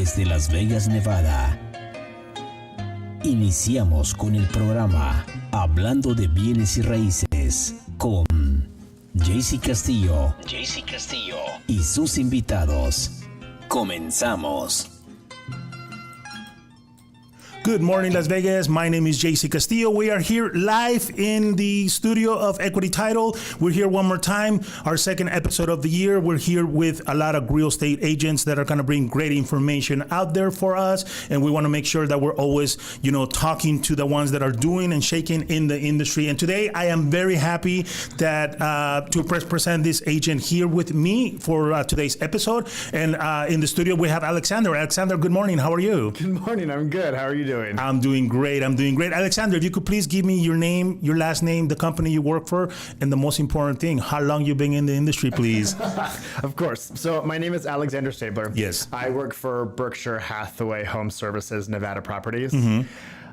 desde Las Vegas, Nevada. Iniciamos con el programa Hablando de bienes y raíces con Castillo y sus invitados. Comenzamos. Good morning, Las Vegas. My name is JC Castillo. We are here live in the studio of Equity Title. We're here one more time, our second episode of the year. We're here with a lot of real estate agents that are going to bring great information out there for us. And we want to make sure that we're always, talking to the ones that are doing and shaking in the industry. And today I am very happy that to present this agent here with me for today's episode. And in the studio, we have Alexander. Alexander, good morning. How are you? Good morning. I'm good. How are you doing? I'm doing great. Alexander, if you could please give me your name, your last name, the company you work for, and the most important thing, how long you've been in the industry, please. Of course. So my name is Alexander Stabler. Yes. I work for Berkshire Hathaway Home Services, Nevada Properties. Mm-hmm.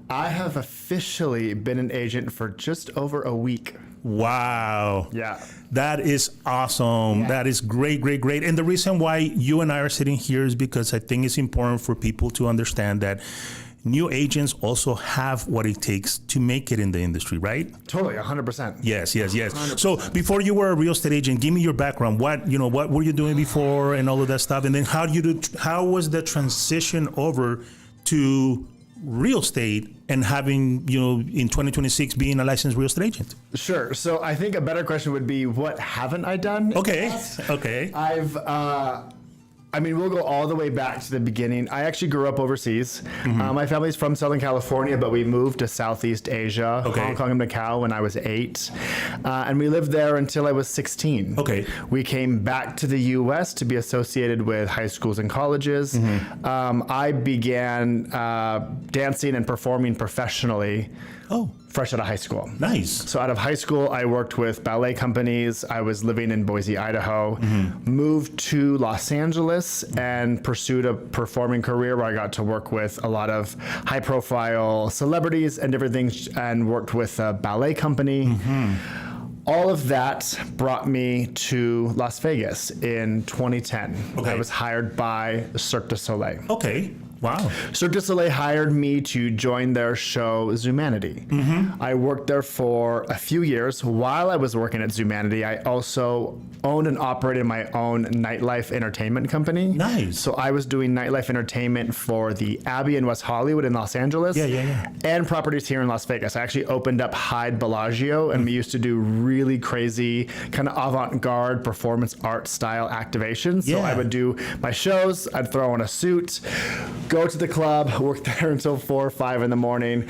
I have officially been an agent for just over a week. Wow. Yeah. That is awesome. Yeah. That is great. And the reason why you and I are sitting here is because I think it's important for people to understand that new agents also have what it takes to make it in the industry, right? Totally, 100%. Yes. 100%. So before you were a real estate agent, give me your background. What were you doing before and all of that stuff? And then how was the transition over to real estate and having, in 2026 being a licensed real estate agent? Sure. So I think a better question would be, what haven't I done? Okay. We'll go all the way back to the beginning. I actually grew up overseas. Mm-hmm. My family's from Southern California, but we moved to Southeast Asia, okay. Hong Kong and Macau when I was 8. And we lived there until I was 16. Okay. We came back to the U.S. to be associated with high schools and colleges. Mm-hmm. I began dancing and performing professionally. Fresh out of high school. Nice. So out of high school, I worked with ballet companies. I was living in Boise, Idaho, moved to Los Angeles and pursued a performing career where I got to work with a lot of high profile celebrities and different things, and worked with a ballet company. All of that brought me to Las Vegas in 2010. Okay. I was hired by Cirque du Soleil. Okay. Wow. Cirque du Soleil hired me to join their show, Zumanity. I worked there for a few years. While I was working at Zumanity, I also owned and operated my own nightlife entertainment company. Nice. So I was doing nightlife entertainment for the Abbey in West Hollywood in Los Angeles. Yeah. And properties here in Las Vegas. I actually opened up Hyde Bellagio, and we used to do really crazy kind of avant-garde performance art style activations. So I would do my shows, I'd throw on a suit, go to the club, work there until 4 or 5 in the morning,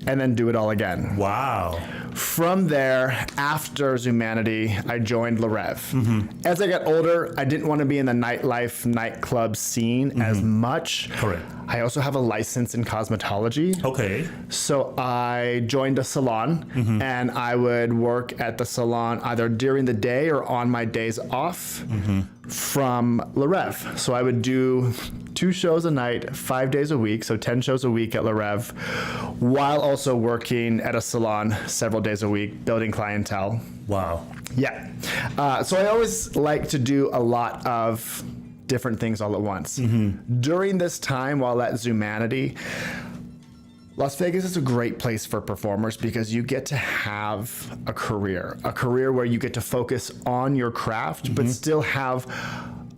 and then do it all again. Wow. From there, after Zumanity, I joined Le Rev. As I got older, I didn't want to be in the nightclub scene as much. Correct. I also have a license in cosmetology. Okay. So I joined a salon, and I would work at the salon either during the day or on my days off from Le Rev. So I would do 2 shows a night, 5 days a week, so 10 shows a week at Le Rev, while also working at a salon several days a week, building clientele. Wow. Yeah. So I always like to do a lot of different things all at once. During this time while at Zumanity, Las Vegas is a great place for performers because you get to have a career where you get to focus on your craft, but still have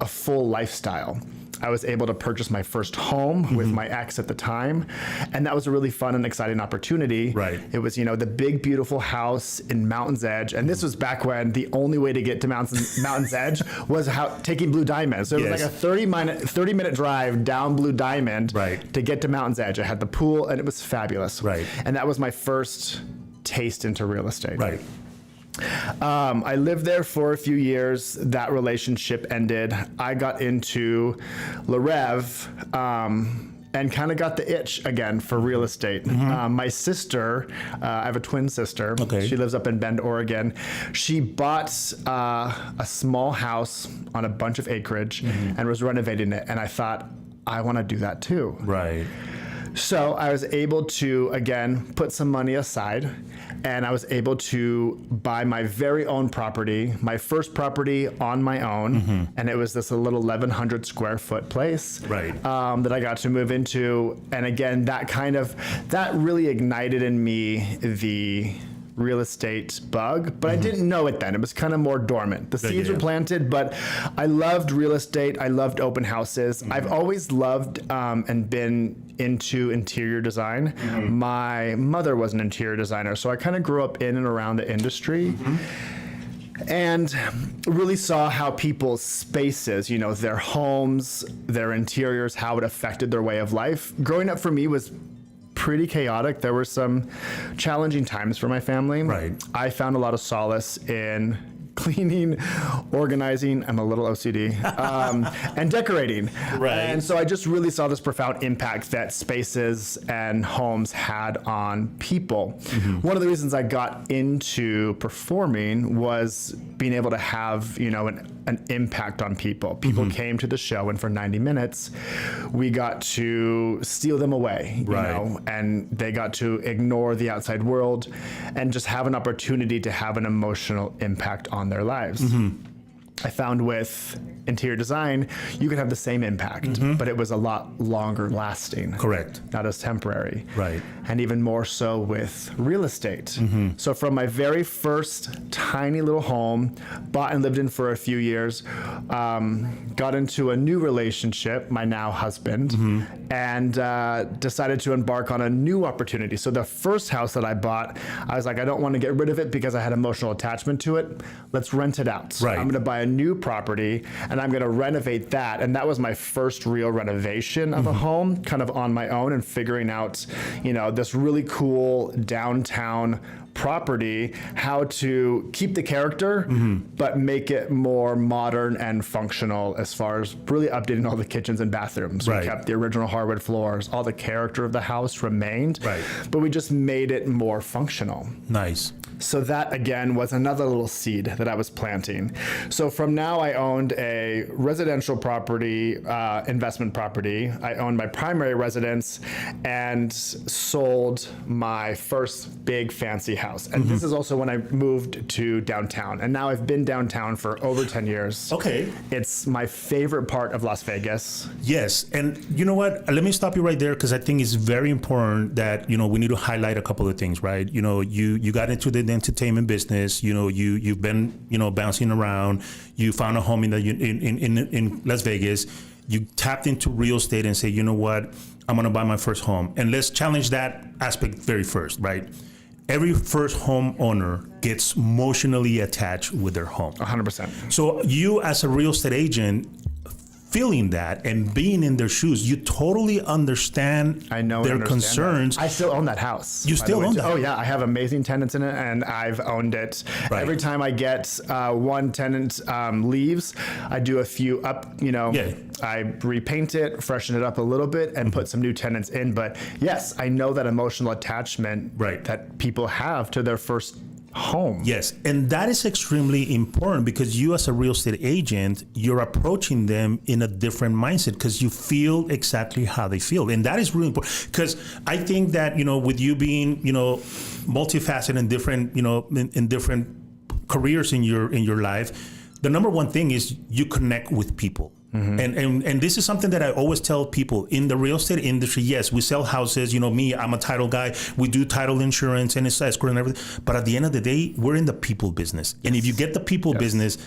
a full lifestyle. I was able to purchase my first home with my ex at the time, and that was a really fun and exciting opportunity. Right. It was, the big, beautiful house in Mountain's Edge, and this was back when the only way to get to Mountain's Edge was taking Blue Diamond. So it was like a 30-minute drive down Blue Diamond to get to Mountain's Edge. I had the pool, and it was fabulous. Right. And that was my first taste into real estate. Right. I lived there for a few years. That relationship ended. I got into Le Rev and kind of got the itch again for real estate. My sister, I have a twin sister. Okay. She lives up in Bend, Oregon. She bought a small house on a bunch of acreage and was renovating it. And I thought, I want to do that too. Right. So I was able to, again, put some money aside, and I was able to buy my very own property, my first property on my own. And it was this little 1,100 square foot place that I got to move into. And again, that really ignited in me the real estate bug, but I didn't know it then. It was kind of more dormant. The seeds were planted, but I loved real estate. I loved open houses. I've always loved and been into interior design. My mother was an interior designer, so I kind of grew up in and around the industry. And really saw how people's spaces, their homes, their interiors, how it affected their way of life. Growing up for me was pretty chaotic. There were some challenging times for my family. I found a lot of solace in cleaning, organizing, I'm a little OCD, and decorating. And so I just really saw this profound impact that spaces and homes had on people. One of the reasons I got into performing was being able to have, an impact on people. People came to the show, and for 90 minutes, we got to steal them away, and they got to ignore the outside world and just have an opportunity to have an emotional impact on their lives. I found with interior design, you could have the same impact, but it was a lot longer lasting. Correct. Not as temporary. Right. And even more so with real estate. So from my very first tiny little home, bought and lived in for a few years, got into a new relationship, my now husband, and decided to embark on a new opportunity. So the first house that I bought, I was like, I don't want to get rid of it because I had emotional attachment to it. Let's rent it out. I'm going to buy a new property and I'm going to renovate that. And that was my first real renovation of a home, kind of on my own, and figuring out, this really cool downtown property, how to keep the character, but make it more modern and functional as far as really updating all the kitchens and bathrooms. We kept the original hardwood floors. All the character of the house remained, but we just made it more functional. Nice. So that, again, was another little seed that I was planting. So from now, I owned a residential property, investment property. I owned my primary residence and sold my first big fancy house. And this is also when I moved to downtown. And now I've been downtown for over 10 years. Okay. It's my favorite part of Las Vegas. Yes. And you know what? Let me stop you right there, because I think it's very important that, we need to highlight a couple of things, right? You got into the entertainment business, you've been, bouncing around, you found a home in Las Vegas, you tapped into real estate and say, you know what, I'm going to buy my first home. And let's challenge that aspect very first, right? Every first home owner gets emotionally attached with their home. 100%. So you, as a real estate agent, feeling that and being in their shoes, you totally understand their concerns. I still own that house. You still own that? Oh yeah, I have amazing tenants in it, and I've owned it. Every time I get one tenant leaves, I do a few up. I repaint it, freshen it up a little bit, and put some new tenants in. But yes, I know that emotional attachment that people have to their first home. Yes, and that is extremely important, because you, as a real estate agent, you're approaching them in a different mindset, because you feel exactly how they feel, and that is really important. Because I think that with you being multifaceted and different in different careers in your life, the number one thing is you connect with people. And this is something that I always tell people in the real estate industry. Yes, we sell houses. Me, I'm a title guy. We do title insurance and it's escrow and everything. But at the end of the day, we're in the people business. And if you get the people business,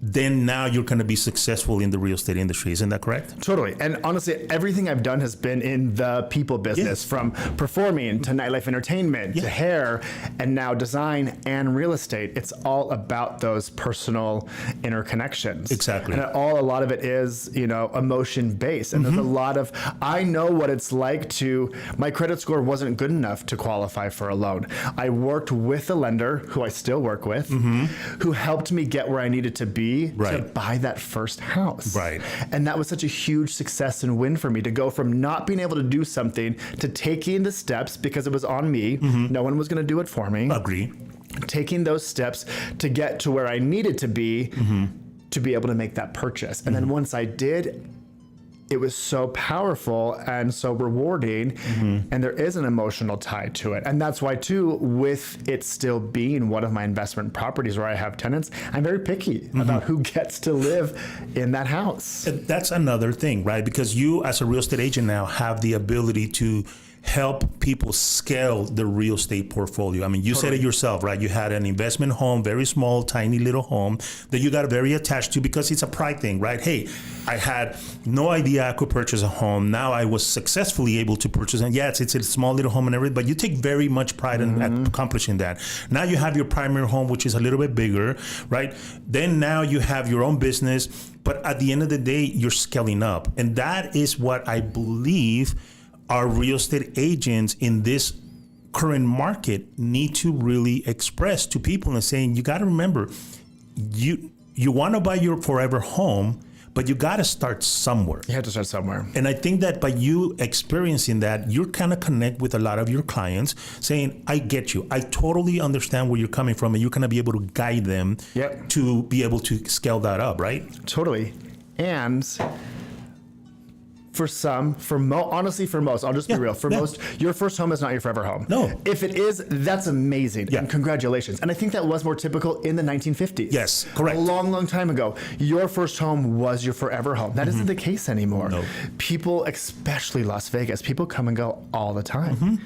then now you're going to be successful in the real estate industry. Isn't that correct? Totally. And honestly, everything I've done has been in the people business, from performing to nightlife entertainment to hair, and now design and real estate. It's all about those personal interconnections. Exactly. And a lot of it is, emotion based. And there's a lot of, I know what it's like my credit score wasn't good enough to qualify for a loan. I worked with a lender who I still work with, who helped me get where I needed to be to buy that first house. And that was such a huge success and win for me, to go from not being able to do something to taking the steps, because it was on me. No one was going to do it for me. Agree. Taking those steps to get to where I needed to be able to make that purchase. And then once I did, it was so powerful and so rewarding, and there is an emotional tie to it. And that's why too, with it still being one of my investment properties where I have tenants, I'm very picky about who gets to live in that house. That's another thing, right? Because you as a real estate agent now have the ability to help people scale the real estate portfolio. I mean, you said it yourself, right? You had an investment home, very small, tiny little home that you got very attached to because it's a pride thing, right? Hey, I had no idea I could purchase a home. Now I was successfully able to purchase, and yes, it's a small little home and everything, but you take very much pride in accomplishing that. Now you have your primary home, which is a little bit bigger, right? Then now you have your own business, but at the end of the day, you're scaling up. And that is what I believe our real estate agents in this current market need to really express to people and saying, you got to remember, you want to buy your forever home, but you got to start somewhere. You have to start somewhere. And I think that by you experiencing that, you're kind of connect with a lot of your clients saying, I get you. I totally understand where you're coming from, and you're going to be able to guide them to be able to scale that up, right? Totally. And for some, honestly, for most, I'll just be real. For most, your first home is not your forever home. No. If it is, that's amazing. And congratulations. And I think that was more typical in the 1950s. Yes, correct. A long, long time ago. Your first home was your forever home. That isn't the case anymore. No. People, especially Las Vegas, people come and go all the time.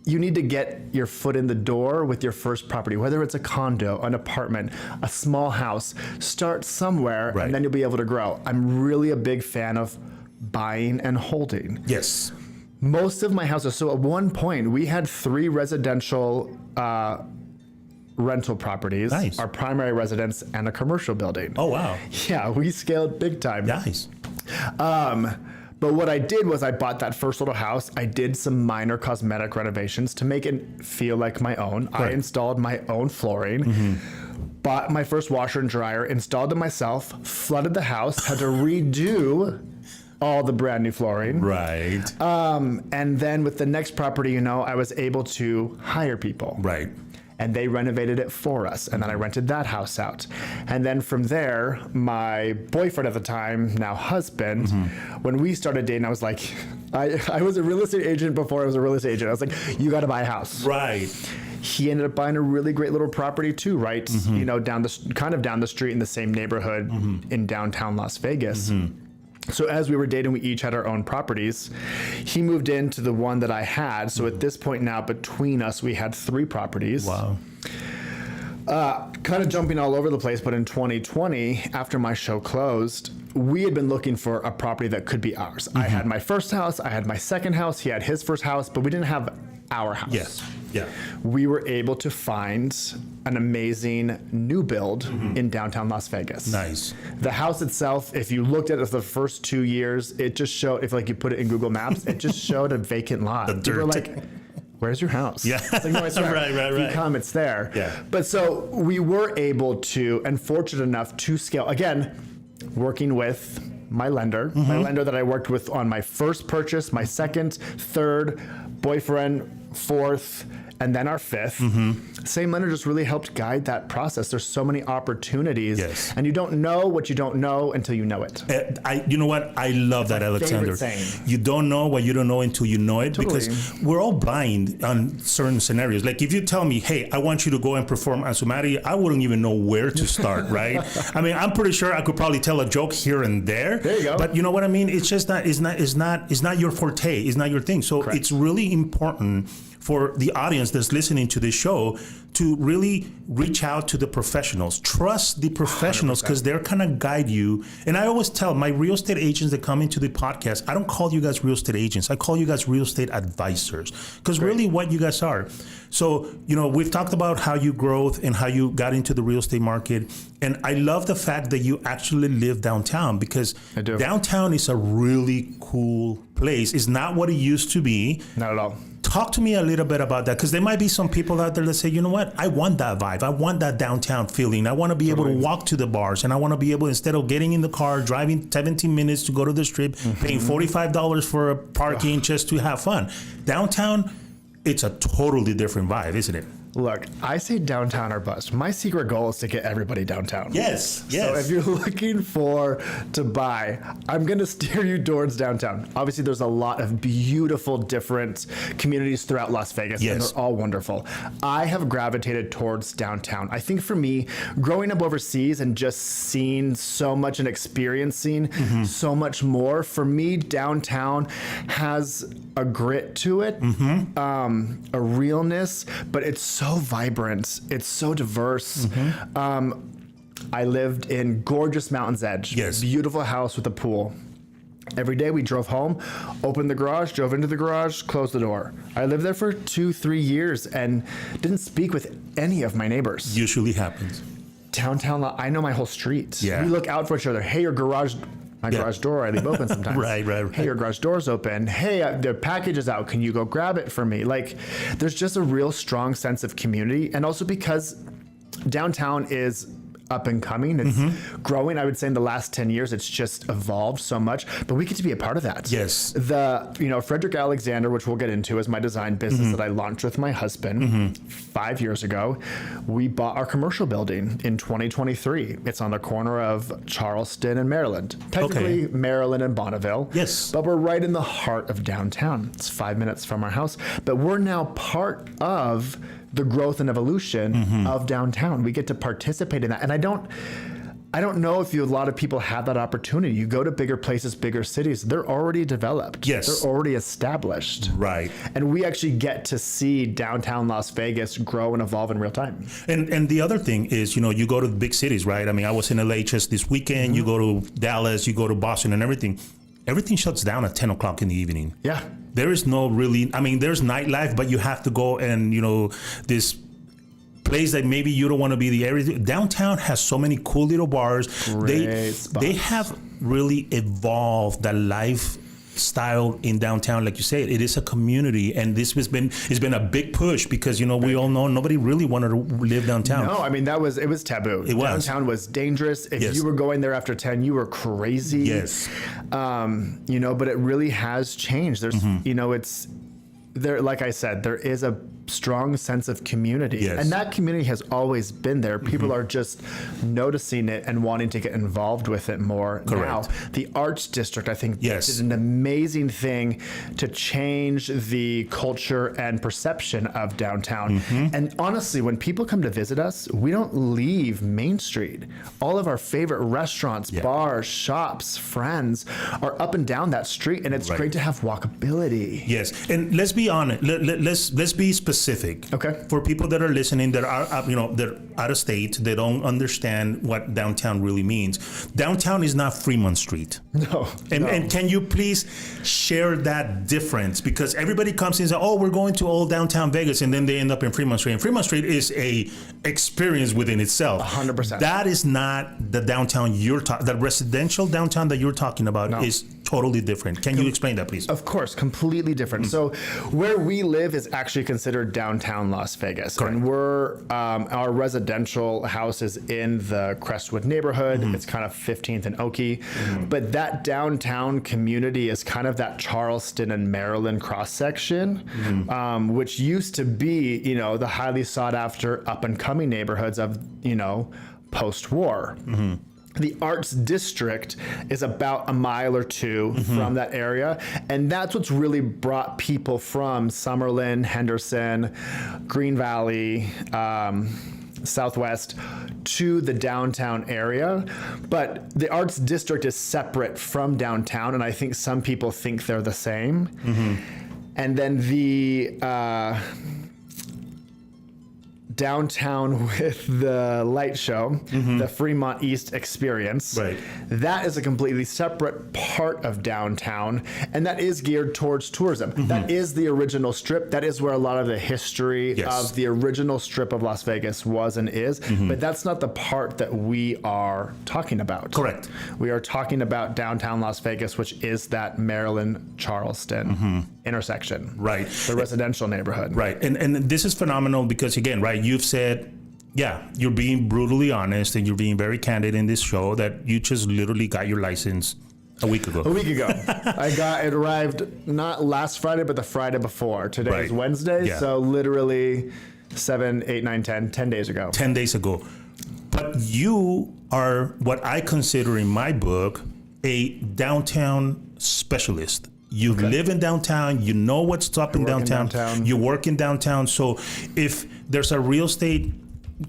You need to get your foot in the door with your first property, whether it's a condo, an apartment, a small house. Start somewhere, and then you'll be able to grow. I'm really a big fan of buying and holding. Yes. Most of my houses, so at one point, we had 3 residential rental properties, our primary residence, and a commercial building. Oh, wow. Yeah, we scaled big time. Nice. But what I did was I bought that first little house. I did some minor cosmetic renovations to make it feel like my own. Right. I installed my own flooring, bought my first washer and dryer, installed it myself, flooded the house, had to redo all the brand new flooring. Right. And then with the next property, I was able to hire people. Right. And they renovated it for us. And then I rented that house out. And then from there, my boyfriend at the time, now husband, when we started dating, I was like, I was a real estate agent before I was a real estate agent. I was like, you got to buy a house. Right. He ended up buying a really great little property too, right? Down the street in the same neighborhood in downtown Las Vegas. So as we were dating, we each had our own properties. He moved into the one that I had. So at this point now, between us, we had 3 properties. Wow. Kind of jumping all over the place, but in 2020, after my show closed, we had been looking for a property that could be ours. I had my first house, I had my second house, he had his first house, but we didn't have our house. Yes. Yeah. We were able to find an amazing new build in downtown Las Vegas. Nice. The house itself, if you looked at it the first 2 years, it just showed, if you put it in Google Maps, it just showed a vacant lot. The dirt. You were like, where's your house? Yeah. It's like, no, I swear. Right. If you come, it's there. Yeah. But so we were able to, and fortunate enough to scale, again, working with my lender that I worked with on my first purchase, my second, third, boyfriend, fourth, and then our fifth. Same lender just really helped guide that process. There's so many opportunities, and you don't know what you don't know until you know it. You know what? I love that, Alexander. You don't know what you don't know until you know it, because we're all blind on certain scenarios. Like if you tell me, hey, I want you to go and perform Asumari, I wouldn't even know where to start, right? I mean, I'm pretty sure I could probably tell a joke here and there. There you go. But you know what I mean? It's just not, it's not your forte. It's not your thing. So it's really important for the audience that's listening to this show to really reach out to the professionals. Trust the professionals, because they're going to guide you. And I always tell my real estate agents that come into the podcast, I don't call you guys real estate agents. I call you guys real estate advisors, because really what you guys are. So, we've talked about how you growth and how you got into the real estate market. And I love the fact that you actually live downtown, because downtown is a really cool place. It's not what it used to be. Not at all. Talk to me a little bit about that, because there might be some people out there that say, you know what, I want that vibe. I want that downtown feeling. I want to be able to walk to the bars, and I want to be able, instead of getting in the car, driving 17 minutes to go to the strip, paying $45 for a parking just to have fun. Downtown, it's a totally different vibe, isn't it? Look, I say downtown or bust. My secret goal is to get everybody downtown. Yes. So if you're looking to buy, I'm going to steer you towards downtown. Obviously, there's a lot of beautiful different communities throughout Las Vegas, and they're all wonderful. I have gravitated towards downtown. I think for me, growing up overseas and just seeing so much and experiencing so much more, for me, downtown has a grit to it, a realness, but it's so vibrant. It's so diverse. I lived in gorgeous Mountain's Edge. Yes. Beautiful house with a pool. Every day we drove home, opened the garage, drove into the garage, closed the door. I lived there for 2-3 years and didn't speak with any of my neighbors. Usually happens. Downtown, I know my whole street. Yeah. We look out for each other. Hey, your garage... My garage door, I leave open sometimes. Right. Hey, your garage door's open. Hey, the package is out. Can you go grab it for me? Like, there's just a real strong sense of community. And also because downtown is up and coming, it's growing. I would say in the last 10 years, it's just evolved so much, but we get to be a part of that. Yes. Frederick Alexander, which we'll get into, is my design business that I launched with my husband 5 years ago. We bought our commercial building in 2023. It's on the corner of Charleston and Maryland. Technically Maryland and Bonneville. Yes. But we're right in the heart of downtown. It's 5 minutes from our house, but we're now part of the growth and evolution of downtown. We get to participate in that. And I don't know if a lot of people have that opportunity. You go to bigger places, bigger cities, they're already developed. Yes. They're already established. Right. And we actually get to see downtown Las Vegas grow and evolve in real time. And the other thing is, you go to the big cities, right? I mean, I was in LA just this weekend. You go to Dallas, you go to Boston and everything. Everything shuts down at 10 o'clock in the evening. Yeah. There is no really, there's nightlife, but you have to go and, this place that maybe you don't want to be the area. Downtown has so many cool little bars. They have really evolved the lifestyle in downtown. Like you said, it is a community, and it's been a big push because, we all know nobody really wanted to live downtown. No, it was taboo. It was. Downtown was dangerous. If you were going there after 10, you were crazy. Yes. But it really has changed. There's, it's there, like I said, there is a strong sense of community. Yes. And that community has always been there. People are just noticing it and wanting to get involved with it more. Correct. Now. The Arts District, I think, Yes. did an amazing thing to change the culture and perception of downtown. And honestly, when people come to visit us, we don't leave Main Street. All of our favorite restaurants, bars, shops, friends are up and down that street, and it's great to have walkability. Yes, and let's be honest. Let's be specific. Okay. For people that are listening that are they're out of state, they don't understand what downtown really means. Downtown is not Fremont Street. No. And can you please share that difference? Because everybody comes in and says, "Oh, we're going to old downtown Vegas," and then they end up in Fremont Street. And Fremont Street is a experience within itself. 100%. That is not the downtown the residential downtown that you're talking about is totally different. Can you explain that, please? Of course, completely different. So where we live is actually considered downtown Las Vegas. Correct. And we're, our residential house is in the Crestwood neighborhood. It's kind of 15th and Oakey. But that downtown community is kind of that Charleston and Maryland cross section, which used to be, the highly sought after up and coming neighborhoods of, post-war. The Arts District is about a mile or two from that area. And that's what's really brought people from Summerlin, Henderson, Green Valley, Southwest to the downtown area. But the Arts District is separate from downtown. And I think some people think they're the same. And then the downtown with the light show, the Fremont East experience. Right. That is a completely separate part of downtown, and that is geared towards tourism. That is the original strip. That is where a lot of the history of the original strip of Las Vegas was and is, but that's not the part that we are talking about. Correct. We are talking about downtown Las Vegas, which is that Maryland-Charleston intersection. Right. The residential neighborhood. Right. And this is phenomenal because, again, right, you've said, you're being brutally honest and you're being very candid in this show that you just literally got your license a week ago. It arrived not last Friday, but the Friday before. Today is Wednesday. So literally 7, 8, 9, 10 days ago. 10 days ago. But you are what I consider in my book a downtown specialist. You live in downtown, you know what's up in downtown, you work in downtown. So if there's a real estate,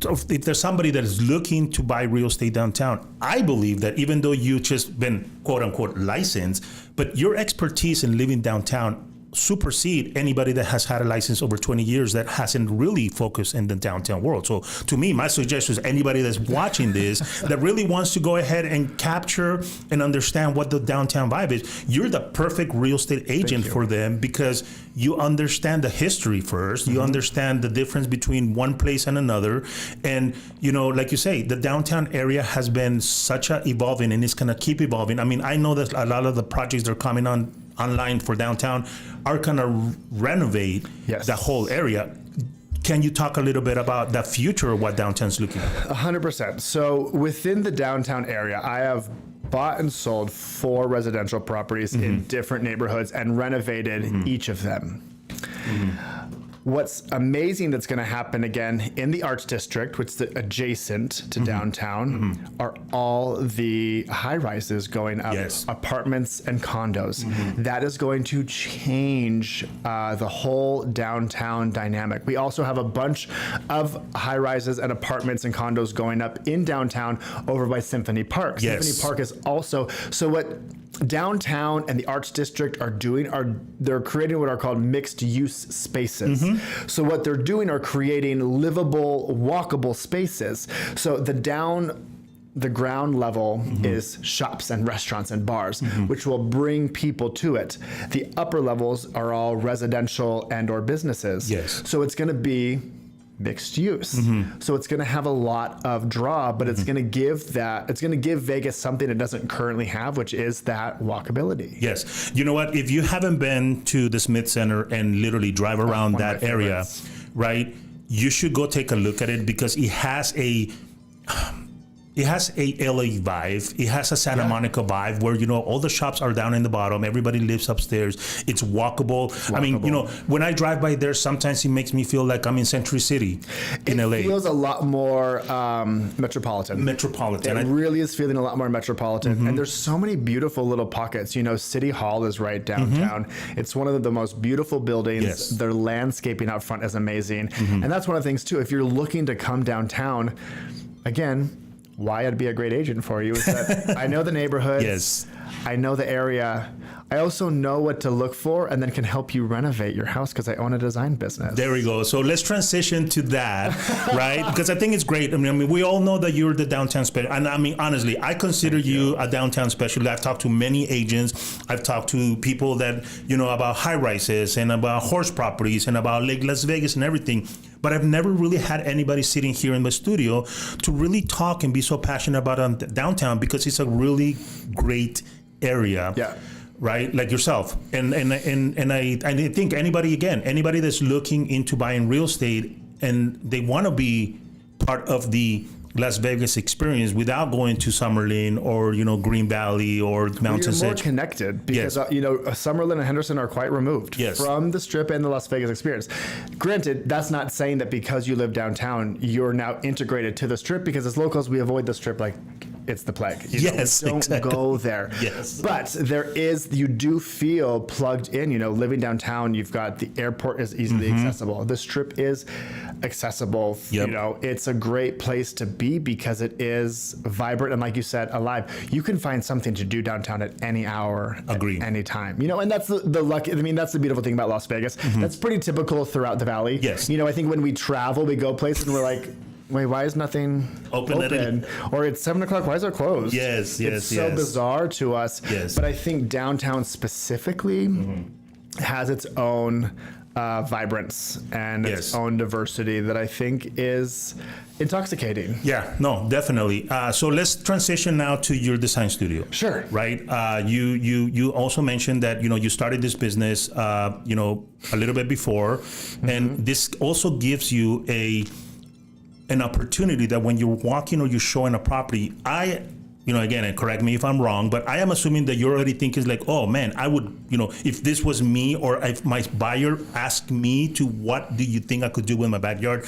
if there's somebody that is looking to buy real estate downtown, I believe that even though you've just been quote unquote licensed, but your expertise in living downtown supersede anybody that has had a license over 20 years that hasn't really focused in the downtown world. So to me, my suggestion is anybody that's watching this that really wants to go ahead and capture and understand what the downtown vibe is, you're the perfect real estate agent for them because you understand the history first, you understand the difference between one place and another. And, you know, like you say, the downtown area has been such a evolving and it's going to keep evolving. I mean, I know that a lot of the projects that are coming online for downtown are going to renovate the whole area. Can you talk a little bit about the future of what downtown's looking at? 100%. So within the downtown area, I have bought and sold 4 residential properties in different neighborhoods and renovated each of them. What's amazing that's going to happen again in the Arts District, which is adjacent to downtown, are all the high rises going up, apartments and condos. That is going to change the whole downtown dynamic. We also have a bunch of high rises and apartments and condos going up in downtown over by Symphony Park. Symphony Park is also, so what downtown and the Arts District are doing they're creating what are called mixed use spaces. So what they're doing are creating livable, walkable spaces. So the ground level is shops and restaurants and bars, which will bring people to it. The upper levels are all residential and or businesses. So it's going to be mixed use. So it's going to have a lot of draw, but it's going to give Vegas something it doesn't currently have, which is that walkability. Yes. You know what? If you haven't been to the Smith Center and literally drive around that area, right, you should go take a look at it because it has a LA vibe. It has a Santa Monica vibe where, you know, all the shops are down in the bottom. Everybody lives upstairs. It's walkable. I mean, you know, when I drive by there, sometimes it makes me feel like I'm in Century City in LA. It feels a lot more metropolitan. It really is feeling a lot more metropolitan. And there's so many beautiful little pockets. You know, City Hall is right downtown. It's one of the most beautiful buildings. Their landscaping out front is amazing. And that's one of the things, too. If you're looking to come downtown, again, why I'd be a great agent for you is that I know the neighborhoods, I know the area, I also know what to look for and then can help you renovate your house because I own a design business. There we go. So let's transition to that, right? Because I think it's great. I mean, we all know that you're the downtown specialist. And I mean, honestly, I consider you a downtown specialist. I've talked to many agents. I've talked to people that, you know, about high rises and about horse properties and about Lake Las Vegas and everything. But I've never really had anybody sitting here in the studio to really talk and be so passionate about downtown because it's a really great area. Right, like yourself, and I think anybody that's looking into buying real estate and they want to be part of the Las Vegas experience without going to Summerlin or, you know, Green Valley or Mountain's Edge. You're more connected because you know, Summerlin and Henderson are quite removed from the Strip and the Las Vegas experience. Granted, that's not saying that because you live downtown, you're now integrated to the Strip, because as locals, we avoid the Strip like it's the plague. You don't go there. But you do feel plugged in. You know, living downtown, you've got the airport is easily accessible. The Strip is accessible. You know, it's a great place to be because it is vibrant and, like you said, alive. You can find something to do downtown at any hour, at any time. You know, and that's the lucky. I mean, that's the beautiful thing about Las Vegas. That's pretty typical throughout the valley. You know, I think when we travel, we go places and we're like, wait, why is nothing open? Or it's 7 o'clock, why is it closed? It's so bizarre to us. But I think downtown specifically has its own vibrance and its own diversity that I think is intoxicating. Yeah, no, definitely. So let's transition now to your design studio. Sure. Right. You also mentioned that, you know, you started this business, you know, a little bit before, and this also gives you an opportunity that when you're walking or you're showing a property, I again, and correct me if I'm wrong, but I am assuming that you're already thinking like, oh man, I would, if this was me, or if my buyer asked me to, what do you think I could do in my backyard?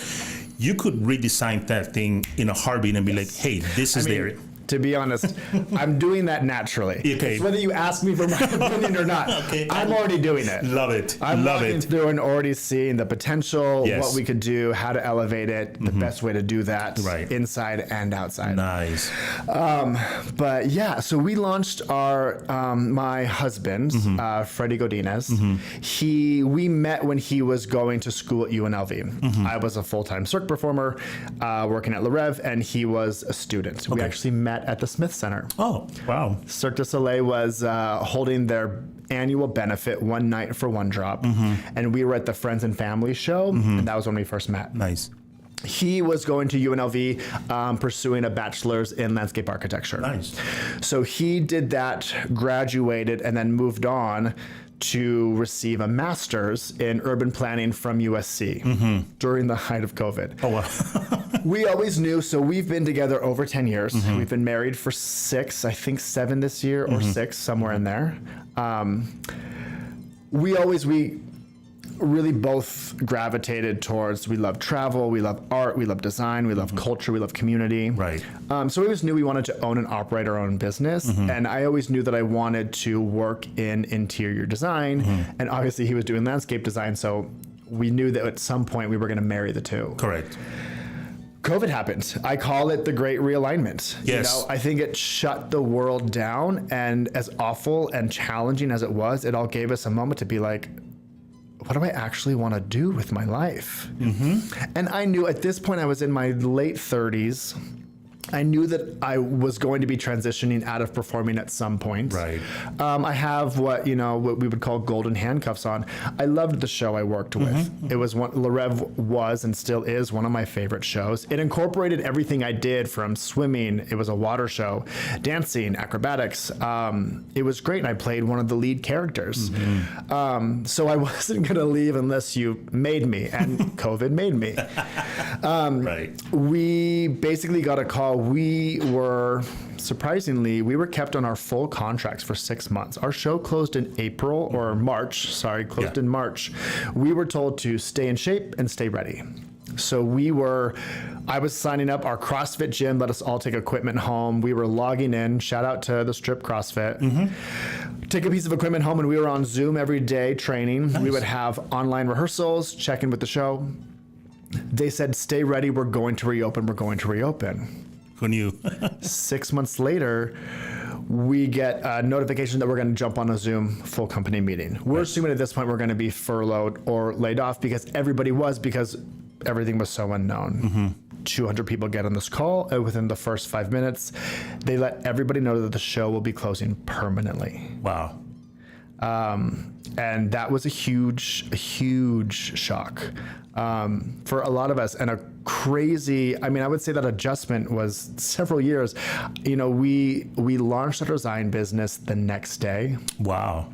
You could redesign that thing in a heartbeat and be like, hey, this is there. To be honest, I'm doing that naturally. Okay. Whether you ask me for my opinion or not, okay. I'm already doing it. Love it. I'm walking through and already seeing the potential, Yes. what we could do, how to elevate it, the best way to do that, Right. inside and outside. Nice. But yeah, so we launched our my husband, Freddie Godinez. We met when he was going to school at UNLV. I was a full-time cirque performer working at Le Rev, and he was a student. We actually met at the Smith Center. Oh, wow. Cirque du Soleil was holding their annual benefit, one night for one drop. And we were at the Friends and Family show, and that was when we first met. Nice. He was going to UNLV pursuing a bachelor's in landscape architecture. Nice. So he did that, graduated, and then moved on to receive a master's in urban planning from USC during the height of COVID. Oh, wow. We always knew, so we've been together over 10 years. We've been married for 6, I think 7 this year, or 6, somewhere in there. We really both gravitated towards, we love travel, we love art, we love design, we love culture, we love community. Right. So we always knew we wanted to own and operate our own business. And I always knew that I wanted to work in interior design. And obviously he was doing landscape design. So we knew that at some point we were going to marry the two. Correct. COVID happened. I call it the great realignment. Yes. I think it shut the world down. And as awful and challenging as it was, it all gave us a moment to be like, what do I actually want to do with my life? And I knew at this point, I was in my late 30s. I knew that I was going to be transitioning out of performing at some point. Right. I have what we would call golden handcuffs on. I loved the show I worked with. It was Le Rev was and still is one of my favorite shows. It incorporated everything I did, from swimming. It was a water show, dancing, acrobatics. It was great. And I played one of the lead characters. So I wasn't going to leave unless you made me, and COVID made me. Right. We basically got a call. We were kept on our full contracts for 6 months. Our show closed in closed in March. We were told to stay in shape and stay ready. So I was signing up. Our CrossFit gym let us all take equipment home. We were logging in. Shout out to the Strip CrossFit. Take a piece of equipment home, and we were on Zoom every day training. Nice. We would have online rehearsals, check in with the show. They said, stay ready. We're going to reopen. Who knew? 6 months later, we get a notification that we're going to jump on a Zoom full company meeting. We're assuming at this point we're going to be furloughed or laid off, because everything was so unknown. 200 people get on this call. Within the first 5 minutes, they let everybody know that the show will be closing permanently. Wow. And that was a huge shock for a lot of us, and a crazy, I would say that adjustment was several years. We launched our design business the next day. Wow.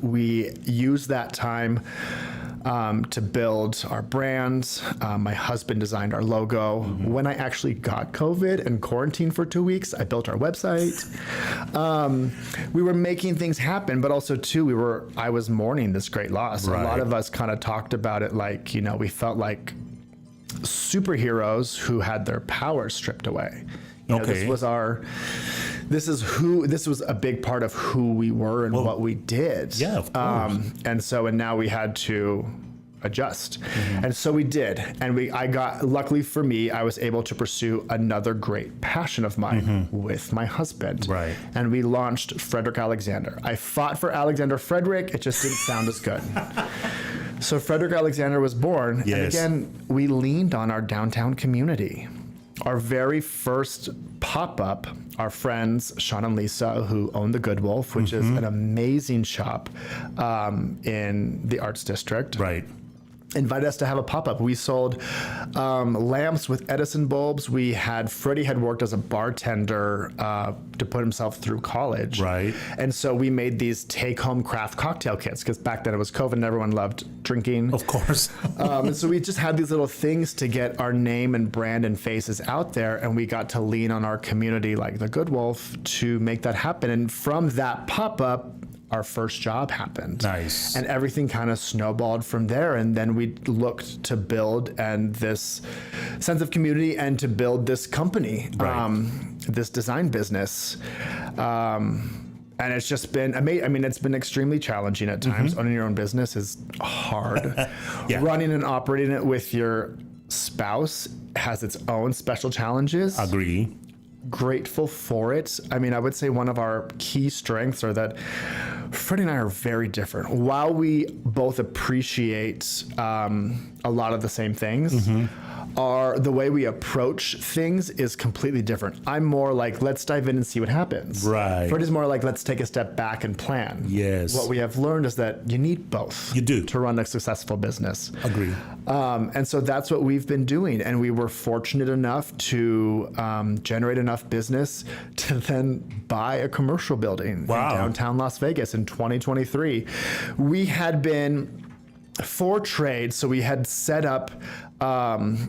We used that time to build our brands. My husband designed our logo. When I actually got COVID and quarantined for 2 weeks, I built our website. We were making things happen, but also too, I was mourning this great loss. Right. A lot of us kind of talked about it like, we felt like superheroes who had their powers stripped away. This was a big part of who we were and what we did. Yeah, of course. And now we had to adjust. And so we did. And luckily for me, I was able to pursue another great passion of mine with my husband. Right. And we launched Frederick Alexander. I fought for Alexander Frederick. It just didn't sound as good. So Frederick Alexander was born. Yes. And again, we leaned on our downtown community. Our very first pop-up, our friends, Sean and Lisa, who own the Good Wolf, which is an amazing shop in the Arts District. Right. invited us to have a pop-up. We sold lamps with Edison bulbs. Freddie had worked as a bartender to put himself through college. Right. And so we made these take-home craft cocktail kits, because back then it was COVID and everyone loved drinking. Of course. And so we just had these little things to get our name and brand and faces out there, and we got to lean on our community like the Good Wolf to make that happen. And from that pop-up, our first job happened. Nice. And everything kind of snowballed from there. And then we looked to build this sense of community and to build this company, Right. This design business. And it's just been amazing. I mean, it's been extremely challenging at times. Owning your own business is hard. Yeah. Running and operating it with your spouse has its own special challenges. Agree. Grateful for it. I mean, I would say one of our key strengths are that Freddie and I are very different. While we both appreciate a lot of the same things, the way we approach things is completely different. I'm more like, let's dive in and see what happens. Right. Freddie's more like, let's take a step back and plan. Yes. What we have learned is that you need both. You do. To run a successful business. Agree. And so that's what we've been doing. And we were fortunate enough to generate enough business to then buy a commercial building Wow. in downtown Las Vegas in 2023. We had been for trade, so we had set up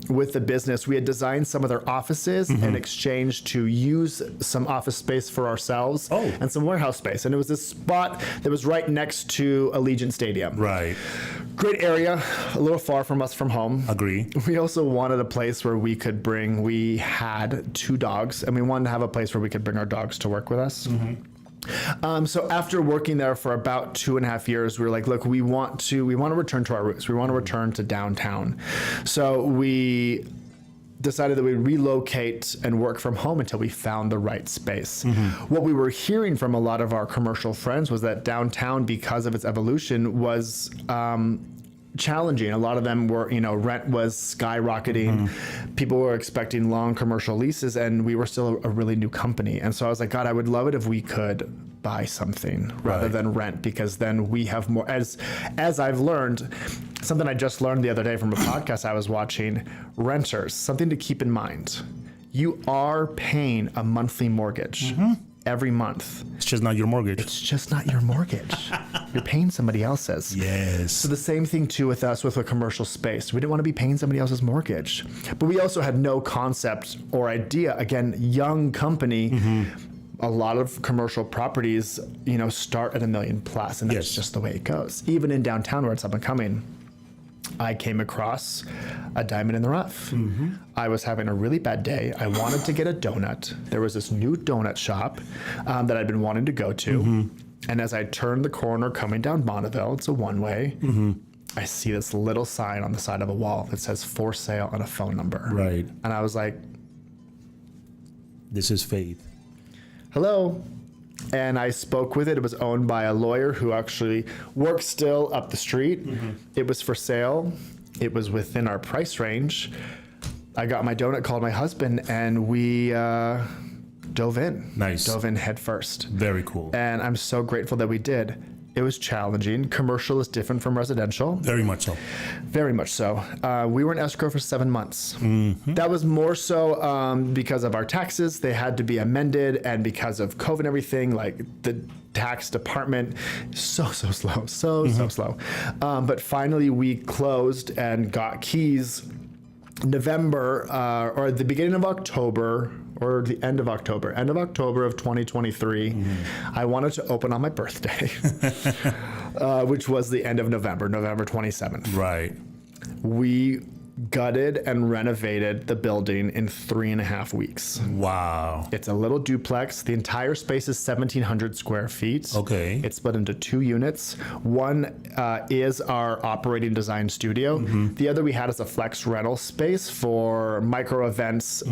with the business. We had designed some of their offices in exchange to use some office space for ourselves and some warehouse space. And it was this spot that was right next to Allegiant Stadium. Right. Great area, a little far from us from home. Agree. We also wanted a place where we had 2 dogs, and we wanted to have a place where we could bring our dogs to work with us. So after working there for about 2.5 years, we were like, look, we want to return to our roots. We want to return to downtown. So we decided that we'd relocate and work from home until we found the right space. What we were hearing from a lot of our commercial friends was that downtown, because of its evolution, was challenging. A lot of them were, rent was skyrocketing. People were expecting long commercial leases, and we were still a really new company. And so I was like, God, I would love it if we could buy something rather than rent, because then we have more, as I've learned, something I just learned the other day from a podcast I was watching, renters, something to keep in mind. You are paying a monthly mortgage every month. It's just not your mortgage. It's just not your mortgage. You're paying somebody else's. Yes. So the same thing too with us with a commercial space. We didn't want to be paying somebody else's mortgage, but we also had no concept or idea. Again, young company. A lot of commercial properties, start at $1 million plus, and that's just the way it goes. Even in downtown where it's up and coming, I came across a diamond in the rough. I was having a really bad day. I wanted to get a donut. There was this new donut shop that I'd been wanting to go to. And as I turned the corner coming down Bonneville, it's a one-way, I see this little sign on the side of a wall that says for sale and a phone number. Right. And I was like, this is faith. Hello. And I spoke with it. It was owned by a lawyer who actually works still up the street. It was for sale. It was within our price range. I got my donut, called my husband, and we dove in. Nice. Dove in head first. Very cool. And I'm so grateful that we did. It was challenging. Commercial is different from residential. Very much so. Very much so. We were in escrow for 7 months. That was more so because of our taxes. They had to be amended, and because of COVID and everything, like the tax department, so slow, so slow. But finally we closed and got keys November or the beginning of October, or the end of October of 2023. I wanted to open on my birthday, which was the end of November 27th. Right. We gutted and renovated the building in 3.5 weeks. Wow. It's a little duplex. The entire space is 1,700 square feet. Okay. It's split into 2 units. One is our operating design studio. The other we had is a flex rental space for micro events,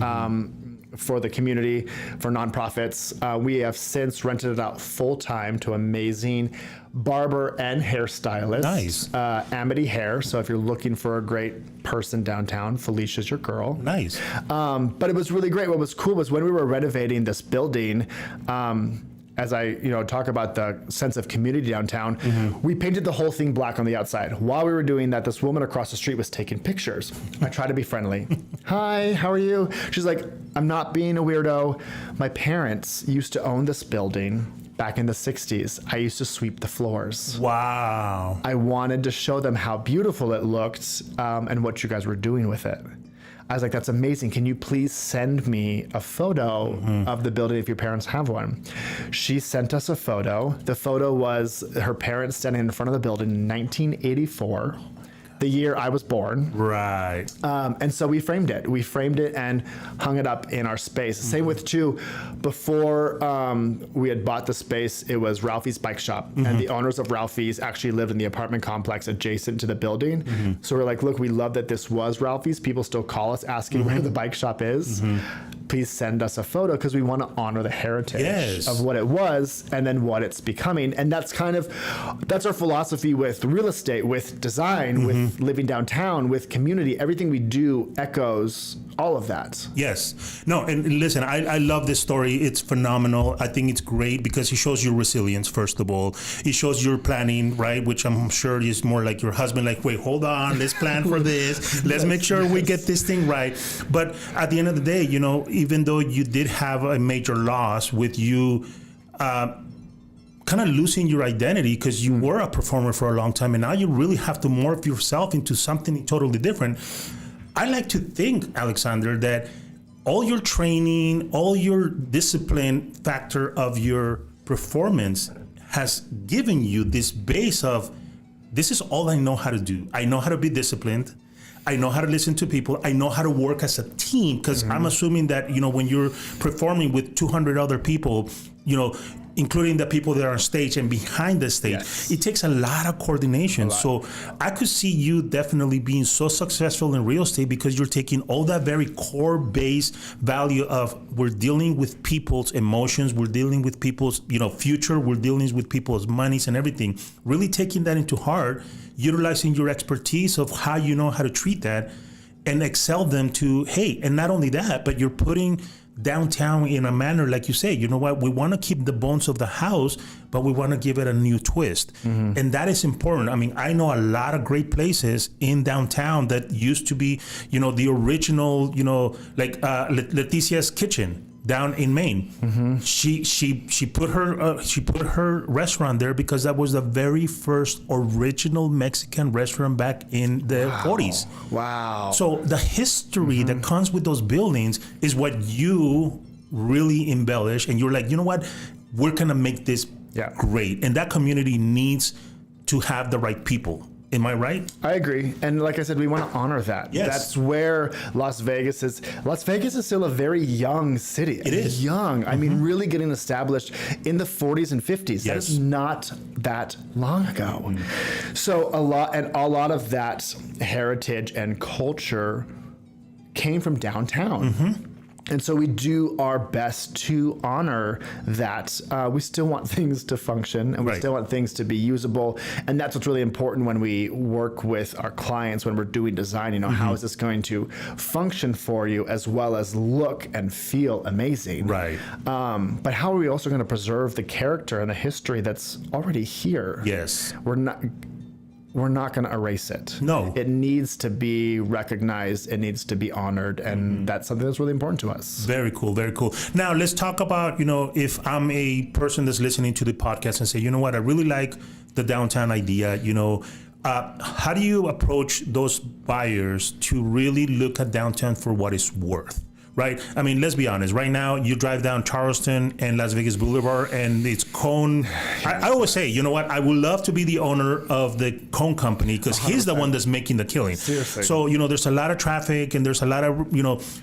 for the community, for nonprofits. We have since rented it out full time to amazing barber and hairstylist. Nice. Amity Hair. So if you're looking for a great person downtown, Felicia's your girl. Nice. But it was really great. What was cool was when we were renovating this building, as I, talk about the sense of community downtown, we painted the whole thing black on the outside. While we were doing that, this woman across the street was taking pictures. I tried to be friendly. Hi, how are you? She's like, I'm not being a weirdo. My parents used to own this building back in the 60s. I used to sweep the floors. Wow. I wanted to show them how beautiful it looked and what you guys were doing with it. I was like, that's amazing. Can you please send me a photo of the building if your parents have one? She sent us a photo. The photo was her parents standing in front of the building in 1984, the year I was born. Right. And so we framed it. We framed it and hung it up in our space. Same with too, before we had bought the space, it was Ralphie's bike shop. And the owners of Ralphie's actually lived in the apartment complex adjacent to the building. So we're like, look, we love that this was Ralphie's. People still call us asking where the bike shop is. Please send us a photo because we want to honor the heritage of what it was and then what it's becoming. And that's that's our philosophy with real estate, with design, with living downtown, with community. Everything we do echoes all of that. Yes. No, and listen, I love this story. It's phenomenal. I think it's great because it shows your resilience, first of all. It shows your planning, right? Which I'm sure is more like your husband, like, wait, hold on, let's plan for this. Let's make sure we get this thing right. But at the end of the day, even though you did have a major loss with you kind of losing your identity because you were a performer for a long time and now you really have to morph yourself into something totally different. I like to think, Alexander, that all your training, all your discipline factor of your performance has given you this base of, this is all I know how to do. I know how to be disciplined. I know how to listen to people. I know how to work as a team because I'm assuming that, when you're performing with 200 other people, including the people that are on stage and behind the stage, it takes a lot of coordination. So I could see you definitely being so successful in real estate because you're taking all that very core base value of we're dealing with people's emotions, we're dealing with people's, future, we're dealing with people's monies and everything, really taking that into heart, utilizing your expertise of how you know how to treat that and excel them to, hey, and not only that, but you're putting downtown in a manner, like you say, we want to keep the bones of the house, but we want to give it a new twist. And that is important. I mean, I know a lot of great places in downtown that used to be, the original, like Leticia's Kitchen down in Maine. She put her restaurant there because that was the very first original Mexican restaurant back in the 40s. Wow. So the history that comes with those buildings is what you really embellish, and you're like, you know what, we're gonna make this great, and that community needs to have the right people. Am I right? I agree. And like I said, we want to honor that. Yes. That's where Las Vegas is. Las Vegas is still a very young city. It is. Young. I mean, really getting established in the 40s and 50s. Yes. That is not that long ago. So a lot of that heritage and culture came from downtown. And so we do our best to honor that. We still want things to function and we still want things to be usable. And that's what's really important when we work with our clients, when we're doing design, how is this going to function for you as well as look and feel amazing? Right. But how are we also going to preserve the character and the history that's already here? Yes. We're not going to erase it. No. It needs to be recognized. It needs to be honored. And that's something that's really important to us. Very cool. Very cool. Now, let's talk about, if I'm a person that's listening to the podcast and say, you know what, I really like the downtown idea, how do you approach those buyers to really look at downtown for what it's worth? Right? I mean, let's be honest. Right now, you drive down Charleston and Las Vegas Boulevard and it's cone. I always say, you know what? I would love to be the owner of the cone company because he's the one that's making the killing. Seriously. So, there's a lot of traffic and there's a lot of,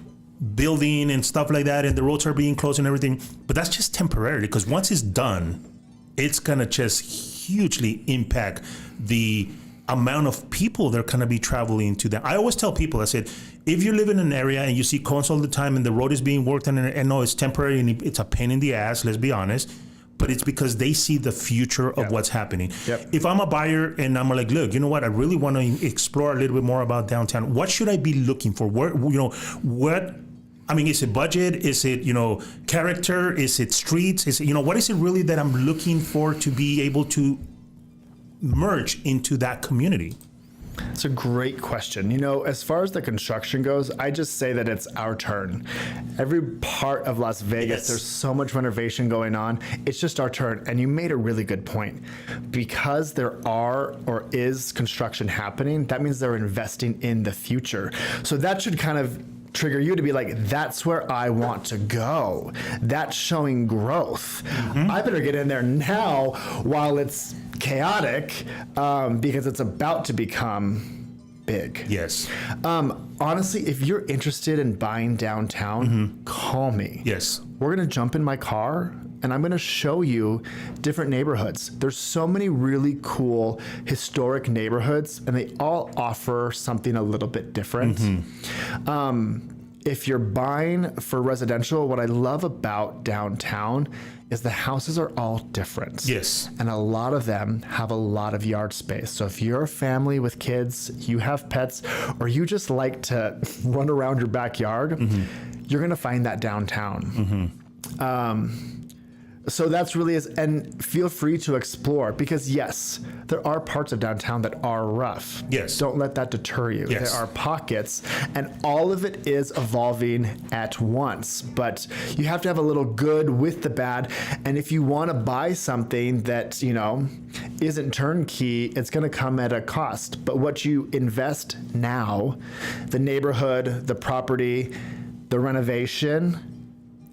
building and stuff like that. And the roads are being closed and everything. But that's just temporary because once it's done, it's going to just hugely impact the amount of people that are going to be traveling to them. I always tell people, I said, if you live in an area and you see cones all the time and the road is being worked on, and no, it's temporary and it's a pain in the ass, let's be honest, but it's because they see the future of what's happening. If I'm a buyer and I'm like, look, you know what, I really want to explore a little bit more about downtown. What should I be looking for? Where, what I mean, is it budget? Is it, character? Is it streets? Is it, what is it really that I'm looking for to be able to merge into that community? It's a great question. As far as the construction goes, I just say that it's our turn. Every part of Las Vegas, Yes. there's so much renovation going on. It's just our turn. And you made a really good point. Because there are or is construction happening, that means they're investing in the future. So that should kind of trigger you to be like, that's where I want to go. That's showing growth. I better get in there now while it's chaotic, because it's about to become big. Yes. Honestly, if you're interested in buying downtown, call me. Yes. We're going to jump in my car and I'm going to show you different neighborhoods. There's so many really cool historic neighborhoods and they all offer something a little bit different. If you're buying for residential, what I love about downtown is the houses are all different. Yes. And a lot of them have a lot of yard space. So if you're a family with kids, you have pets, or you just like to run around your backyard, you're going to find that downtown. So that's really is, and feel free to explore because yes, there are parts of downtown that are rough. Yes. Don't let that deter you. Yes. There are pockets and all of it is evolving at once, but you have to have a little good with the bad. And if you want to buy something that, isn't turnkey, it's going to come at a cost. But what you invest now, the neighborhood, the property, the renovation,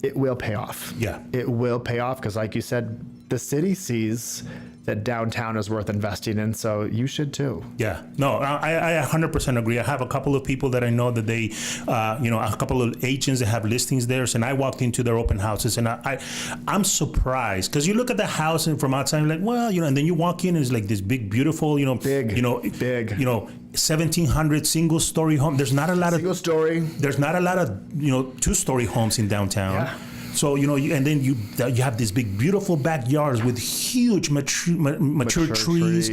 it will pay off. Yeah. It will pay off because like you said, the city sees that downtown is worth investing in. So you should too. Yeah, no, I 100% agree. I have a couple of people that I know that they, a couple of agents that have listings there. And I walked into their open houses and I'm surprised because you look at the house and from outside, you're like, well, and then you walk in and it's like this big, beautiful, big, 1700 single story home. There's not a lot single story. There's not a lot of, 2-story homes in downtown. Yeah. So, and then you have these big, beautiful backyards with huge mature trees.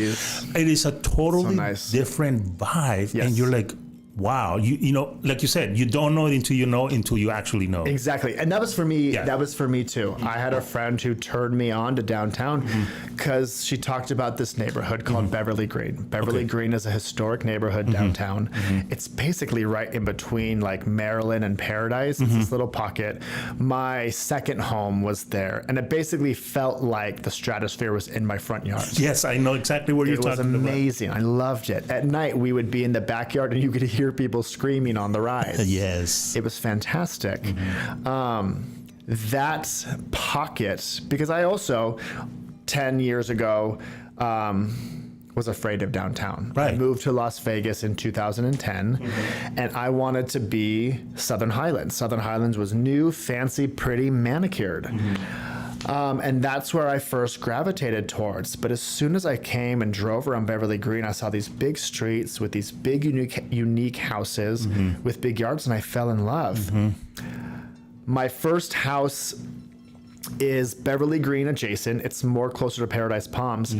It is a totally different vibe. Yes. And you're like, wow, like you said, you don't know it until you actually know. Exactly. And that was for me. Yeah. That was for me too. I had a friend who turned me on to downtown because she talked about this neighborhood called Beverly Green. Beverly Green is a historic neighborhood downtown. It's basically right in between like Maryland and Paradise. It's this little pocket. My second home was there and it basically felt like the stratosphere was in my front yard. Yes, I know exactly what you're talking about. It was amazing. I loved it. At night, we would be in the backyard and you could hear people screaming on the rides. Yes. It was fantastic. That pocket, because I also 10 years ago was afraid of downtown. Right. I moved to Las Vegas in 2010 and I wanted to be Southern Highlands. Southern Highlands was new, fancy, pretty, manicured. And that's where I first gravitated towards. But as soon as I came and drove around Beverly Green, I saw these big streets with these big, unique houses with big yards, and I fell in love. My first house is Beverly Green adjacent. It's more closer to Paradise Palms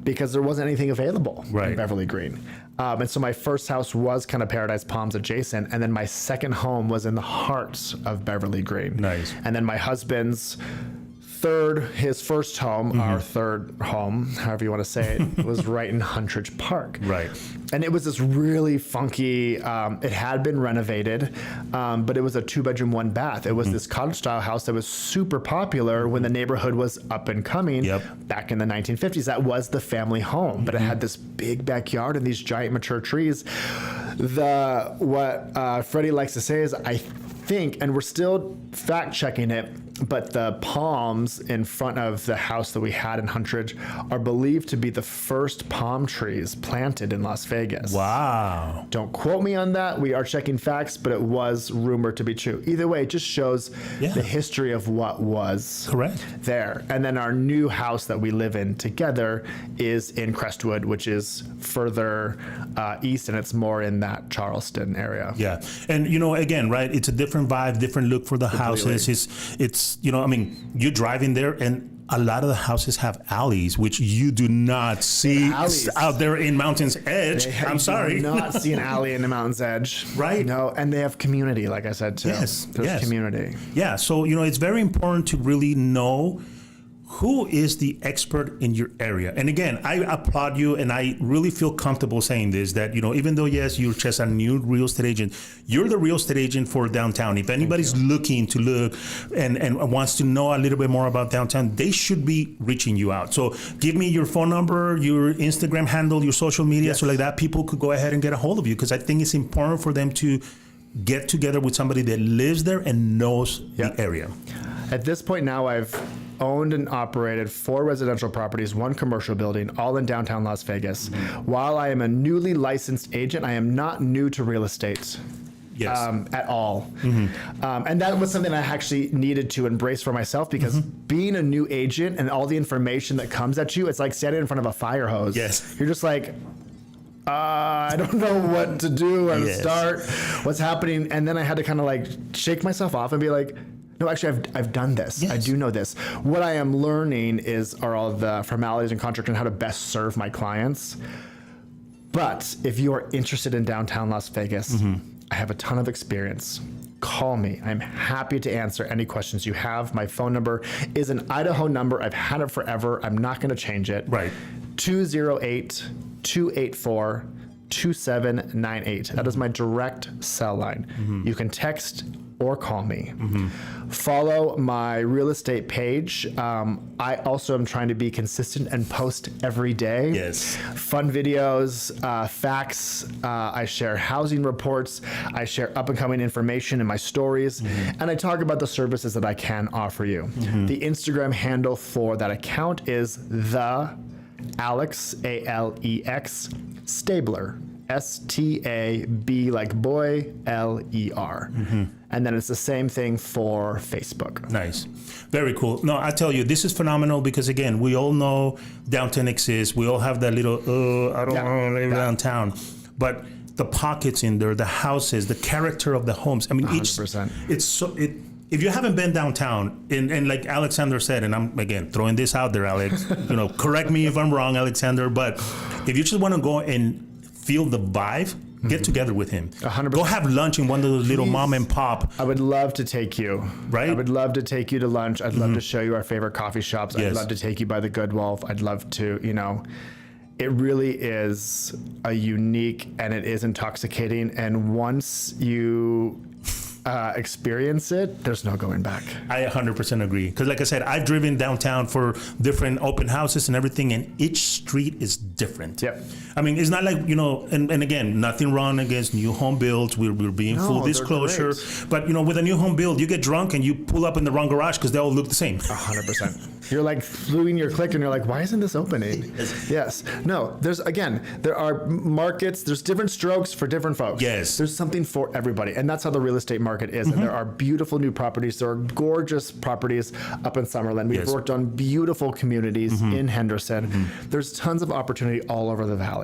because there wasn't anything available in Beverly Green. And so my first house was kind of Paradise Palms adjacent. And then my second home was in the heart of Beverly Green. Nice. And then my husband's his first home, our third home, however you want to say it, was right in Huntridge Park. Right. And it was this really funky, it had been renovated, but it was a 2-bedroom, 1-bath. It was this cottage style house that was super popular when the neighborhood was up and coming back in the 1950s. That was the family home, but it had this big backyard and these giant mature trees. What Freddie likes to say is, I think, and we're still fact checking it, but the palms in front of the house that we had in Huntridge are believed to be the first palm trees planted in Las Vegas. Wow. Don't quote me on that. We are checking facts, but it was rumored to be true. Either way, it just shows the history of what was there. And then our new house that we live in together is in Crestwood, which is further east, and it's more in that Charleston area. Yeah. And, again, right, it's a different vibe, different look for the houses. It's you're driving there and a lot of the houses have alleys, which you do not see out there in Mountain's Edge. I'm sorry. You do not see an alley in the Mountain's Edge. Right. No, and they have community, like I said, too. Yes. There's community. Yeah. So, it's very important to really know who is the expert in your area. And again, I applaud you, and I really feel comfortable saying this, that, even though, yes, you're just a new real estate agent, you're the real estate agent for downtown. If anybody's looking to look and wants to know a little bit more about downtown, they should be reaching you out. So give me your phone number, your Instagram handle, your social media, so like that people could go ahead and get a hold of you, because I think it's important for them to get together with somebody that lives there and knows the area. At this point now, I've owned and operated 4 residential properties, 1 commercial building, all in downtown Las Vegas. While I am a newly licensed agent, I am not new to real estate. Yes. At all. And that was something I actually needed to embrace for myself, because being a new agent and all the information that comes at you, it's like standing in front of a fire hose. Yes. You're just like, I don't know what to do or to start, what's happening. And then I had to kind of like shake myself off and be like, no, actually, I've done this. Yes. I do know this. What I am learning are all the formalities and contracts and how to best serve my clients. But if you are interested in downtown Las Vegas, I have a ton of experience. Call me. I'm happy to answer any questions you have. My phone number is an Idaho number. I've had it forever. I'm not going to change it. Right. 208-284-2798. That is my direct cell line. You can text or call me. Follow my real estate page. I also am trying to be consistent and post every day. Yes. Fun videos, facts. I share housing reports. I share up and coming information in my stories. And I talk about the services that I can offer you. The Instagram handle for that account is the Alex, A-L-E-X, Stabler, S-T-A-B like boy, L-E-R. And then it's the same thing for Facebook. Nice. Very cool. No, I tell you, this is phenomenal because, again, we all know downtown exists. We all have that little, I don't want to live downtown. But the pockets in there, the houses, the character of the homes. I mean, 100%. If you haven't been downtown, and like Alexander said, and I'm, again, throwing this out there, Alex, correct me if I'm wrong, Alexander, but if you just want to go and feel the vibe, get together with him. 100%. Go have lunch in one of those little mom and pop. I would love to take you. Right? I would love to take you to lunch. I'd love to show you our favorite coffee shops. Yes. I'd love to take you by the Good Wolf. I'd love to, it really is a unique and it is intoxicating. And once you experience it, there's no going back. I 100% agree. Because like I said, I've driven downtown for different open houses and everything, and each street is different. Yep. I mean, it's not like, and again, nothing wrong against new home builds. We're being full disclosure. But, with a new home build, you get drunk and you pull up in the wrong garage because they all look the same. 100%. You're like doing your click and you're like, why isn't this opening? Yes. No, there are markets, there's different strokes for different folks. Yes. There's something for everybody. And that's how the real estate market is. And there are beautiful new properties. There are gorgeous properties up in Summerlin. We've worked on beautiful communities in Henderson. There's tons of opportunity all over the valley.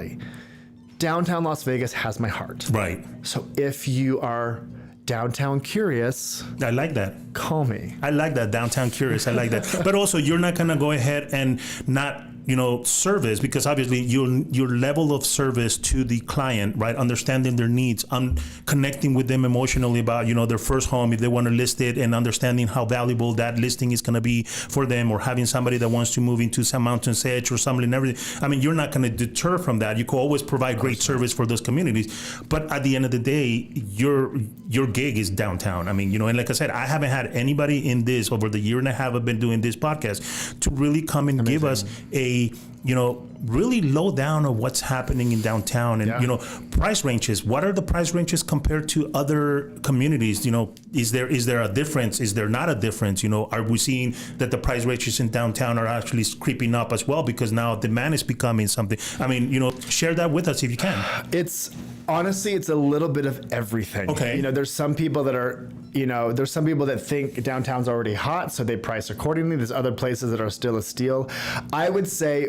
Downtown Las Vegas has my heart. Right. So if you are downtown curious, I like that. Call me. I like that, downtown curious. I like that. But also, you're not going to go ahead and not service, because obviously your level of service to the client, right? Understanding their needs, connecting with them emotionally about, their first home, if they want to list it, and understanding how valuable that listing is going to be for them, or having somebody that wants to move into some Mountain's Edge or something and everything. I mean, you're not going to deter from that. You can always provide great service for those communities. But at the end of the day, your gig is downtown. I mean, and like I said, I haven't had anybody in this over the year and a half I've been doing this podcast to really come and give us a really low down of what's happening in downtown and, price ranges. What are the price ranges compared to other communities? Is there a difference? Is there not a difference? Are we seeing that the price ranges in downtown are actually creeping up as well because now demand is becoming something? I mean, share that with us if you can. It's honestly a little bit of everything. Okay. There's some people that are, there's some people that think downtown's already hot, so they price accordingly. There's other places that are still a steal. I would say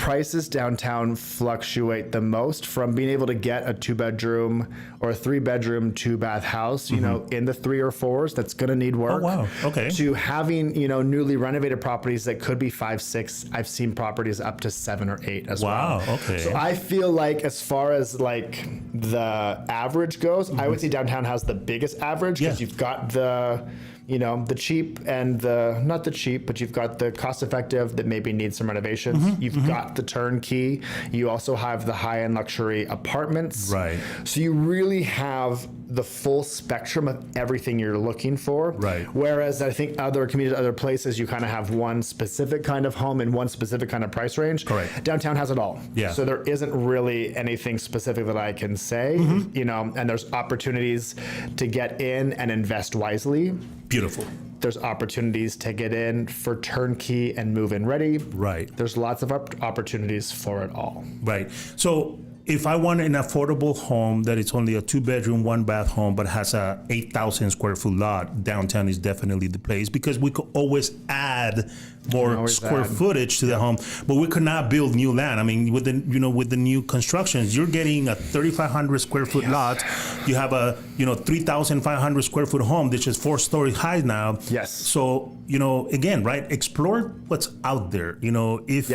prices downtown fluctuate the most, from being able to get a 2-bedroom or a 3-bedroom, 2-bath house, you know, in the 3 or 4s that's going to need work. Oh, wow. Okay. To having, you know, newly renovated properties that could be 5, 6. I've seen properties up to 7 or 8 as well. Wow. Okay. So I feel like as far as like the average goes, I would say downtown has the biggest average, because you've got the, you know, the cheap and the, not the cheap, but you've got the cost effective that maybe needs some renovations. You've got the turnkey. You also have the high-end luxury apartments. Right. So you really have the full spectrum of everything you're looking for. Right. Whereas I think other communities, other places, you kind of have one specific kind of home in one specific kind of price range. Correct. Downtown has it all. Yeah. So there isn't really anything specific that I can say, you know, and there's opportunities to get in and invest wisely. Beautiful. There's opportunities to get in for turnkey and move-in ready. Right. There's lots of opportunities for it all. Right. So if I want an affordable home that it's only a 2-bedroom, 1-bath home, but has a 8,000 square foot lot, downtown is definitely the place, because we could always add more square footage to the home, but we could not build new land. I mean, with the, you know, with the new constructions, you're getting a 3,500 square foot lot. You have a, you know, 3,500 square foot home, which is 4 stories high now. Yes. So, you know, again, right, explore what's out there. You know, if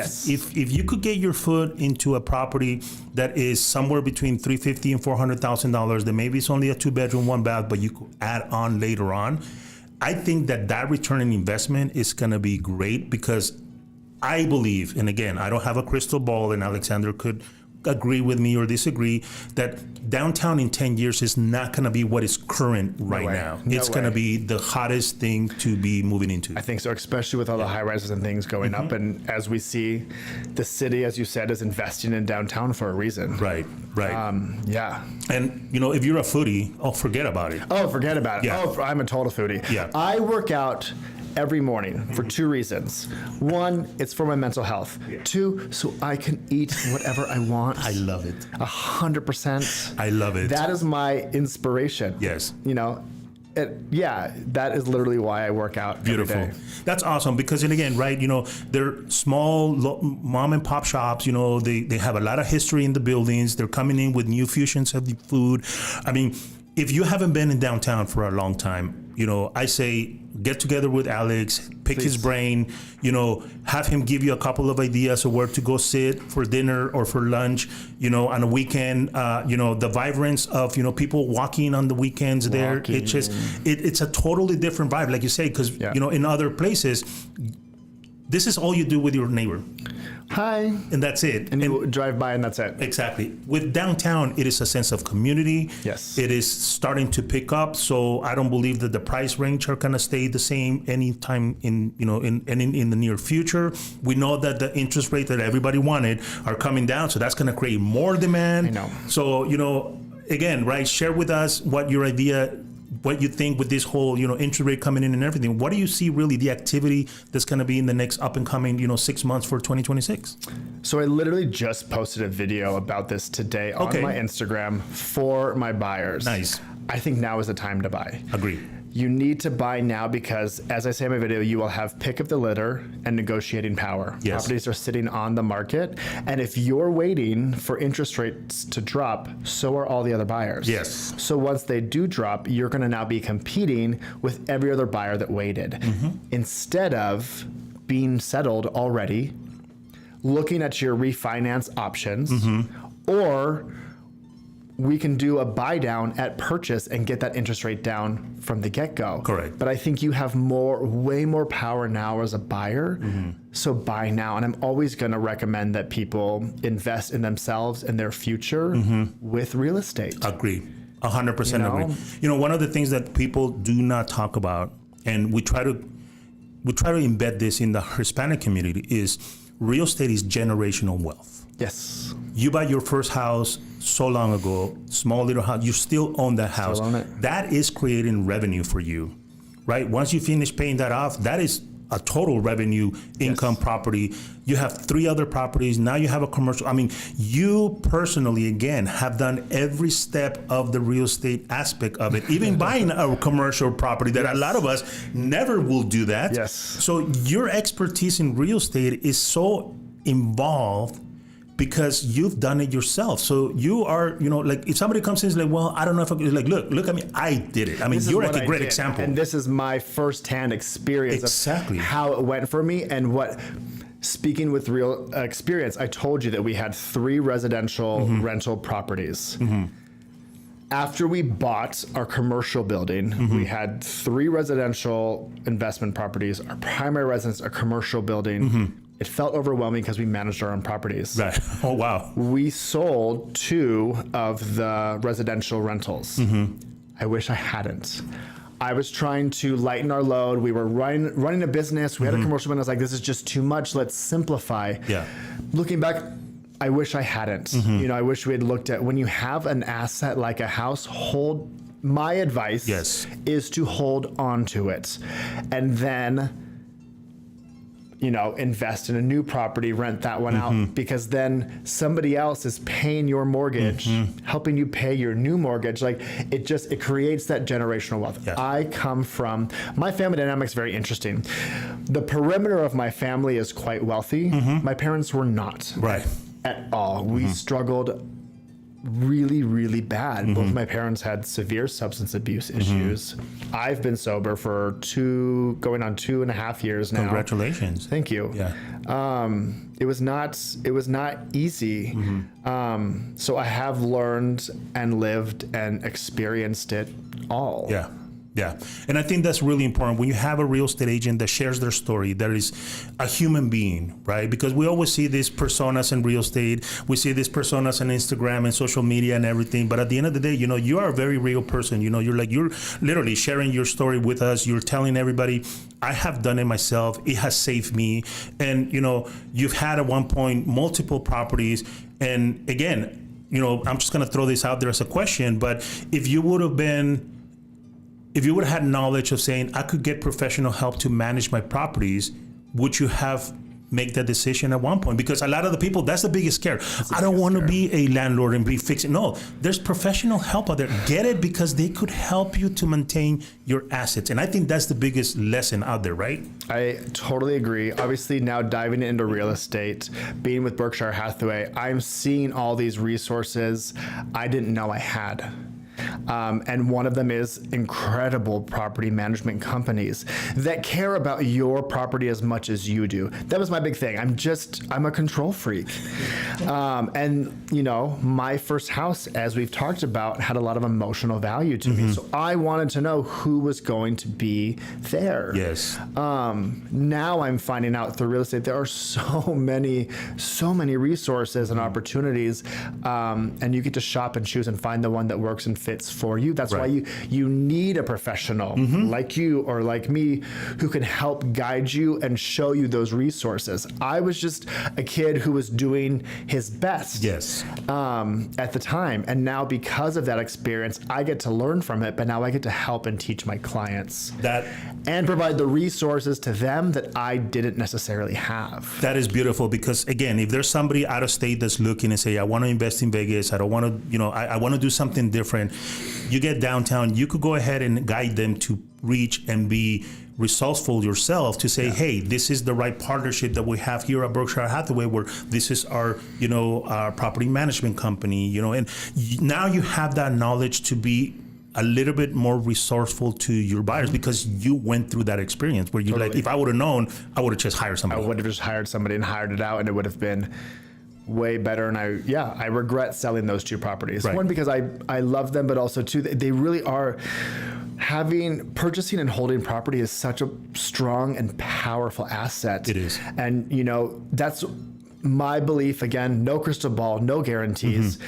you could get your foot into a property that is somewhere between $350,000 and $400,000, then maybe it's only a 2-bedroom, 1-bath, but you could add on later on. I think that return on investment is going to be great, because I believe, and again, I don't have a crystal ball, and Alexander could agree with me or disagree, that downtown in 10 years is not going to be what is current right now. It's going to be the hottest thing to be moving into. I think so, especially with all the high rises and things going up. And as we see, the city, as you said, is investing in downtown for a reason. Right. Yeah. And, you know, if you're a foodie, forget about it. Oh, forget about it. Yeah. Oh, I'm a total foodie. Yeah. I work out every morning for 2 reasons. 1, it's for my mental health. 2, so I can eat whatever I want. I love it. 100%. I love it. That is my inspiration. Yes. You know, that is literally why I work out. Beautiful. Every day. That's awesome, because, and again, right, you know, they're small mom and pop shops. You know, they have a lot of history in the buildings. They're coming in with new fusions of the food. I mean, if you haven't been in downtown for a long time, you know, I say get together with Alex, pick his brain, you know, have him give you a couple of ideas of where to go sit for dinner or for lunch, you know, on a weekend. You know, the vibrance of, you know, people walking on the weekends there. It's just, it's a totally different vibe, like you say, because, you know, in other places, this is all you do with your neighbor. Hi. And that's it. And you drive by and that's it. Exactly. With downtown, it is a sense of community. Yes. It is starting to pick up. So I don't believe that the price range are going to stay the same anytime in the near future. We know that the interest rate that everybody wanted are coming down. So that's going to create more demand. I know. So, you know, again, right, share with us what your idea, what you think with this whole, you know, interest rate coming in and everything. What do you see really the activity that's going to be in the next up and coming, you know, 6 months for 2026? So I literally just posted a video about this today on my Instagram for my buyers. Nice. I think now is the time to buy. Agree. You need to buy now because, as I say in my video, you will have pick of the litter and negotiating power. Yes. Properties are sitting on the market. And if you're waiting for interest rates to drop, so are all the other buyers. Yes. So once they do drop, you're going to now be competing with every other buyer that waited. Instead of being settled already, looking at your refinance options, or we can do a buy down at purchase and get that interest rate down from the get-go. Correct. But I think you have way more power now as a buyer. So buy now. And I'm always going to recommend that people invest in themselves and their future with real estate. Agree. 100% agree. You know, one of the things that people do not talk about, and we try to embed this in the Hispanic community, is real estate is generational wealth. Yes. You buy your first house so long ago, small little house, you still own that house. Still own it. That is creating revenue for you, right? Once you finish paying that off, that is a total revenue income property. You have 3 other properties. Now you have a commercial. I mean, you personally, again, have done every step of the real estate aspect of it, even buying a commercial property that a lot of us never will do that. Yes. So your expertise in real estate is so involved because you've done it yourself. So you are, like if somebody comes in and is like, well, I don't know if I could, like, look at me, I did it. I mean, you're like a great example. And this is my firsthand experience of how it went for me and what, speaking with real experience, I told you that we had 3 residential rental properties. After we bought our commercial building, we had 3 residential investment properties, our primary residence, a commercial building. It felt overwhelming because we managed our own properties. Right. Oh, wow. We sold 2 of the residential rentals. I wish I hadn't. I was trying to lighten our load. We were running a business. We had a commercial business. I was like, this is just too much. Let's simplify. Yeah. Looking back, I wish I hadn't. I wish we had looked at, when you have an asset like a house, my advice is to hold on to it. And then invest in a new property, rent that one out, because then somebody else is paying your mortgage, helping you pay your new mortgage. Like it creates that generational wealth. Yeah. I come from, my family dynamic is very interesting. The perimeter of my family is quite wealthy. My parents were not. Right. At all. We struggled really, really bad. Both my parents had severe substance abuse issues. I've been sober for going on 2.5 years now. Congratulations. Thank you. Yeah. It was not easy. So I have learned and lived and experienced it all. Yeah. Yeah. And I think that's really important. When you have a real estate agent that shares their story, that is a human being, right? Because we always see these personas in real estate. We see these personas on Instagram and social media and everything. But at the end of the day, you are a very real person. You're literally sharing your story with us. You're telling everybody, I have done it myself. It has saved me. And, you've had at one point multiple properties. And again, I'm just going to throw this out there as a question. But if you would have had knowledge of saying, I could get professional help to manage my properties, would you have make that decision at one point? Because a lot of the people, that's the biggest scare. I don't want to be a landlord and be fixing. No, there's professional help out there. Get it, because they could help you to maintain your assets. And I think that's the biggest lesson out there, right? I totally agree. Obviously, now diving into real estate, being with Berkshire Hathaway, I'm seeing all these resources I didn't know I had. And one of them is incredible property management companies that care about your property as much as you do. That was my big thing. I'm a control freak. And my first house, as we've talked about, had a lot of emotional value to me. So I wanted to know who was going to be there. Yes. Now I'm finding out through real estate, there are so many resources and opportunities. And you get to shop and choose and find the one that works and fits for you. That's why you need a professional like you or like me who can help guide you and show you those resources. I was just a kid who was doing his best at the time. And now because of that experience, I get to learn from it, but now I get to help and teach my clients and provide the resources to them that I didn't necessarily have. That is beautiful, because again, if there's somebody out of state that's looking and say, I want to invest in Vegas, I don't want to, I want to do something different. You get downtown, you could go ahead and guide them to reach and be resourceful yourself to say, hey, this is the right partnership that we have here at Berkshire Hathaway, where this is our, our property management company, and now you have that knowledge to be a little bit more resourceful to your buyers because you went through that experience where you're like, if I would have known, I would have just hired somebody. I would have just hired somebody and hired it out, and it would have been way better. And I regret selling those 2 properties. Right. One, because I love them, but also 2, they really are purchasing and holding property is such a strong and powerful asset. It is. And that's my belief. Again, no crystal ball, no guarantees.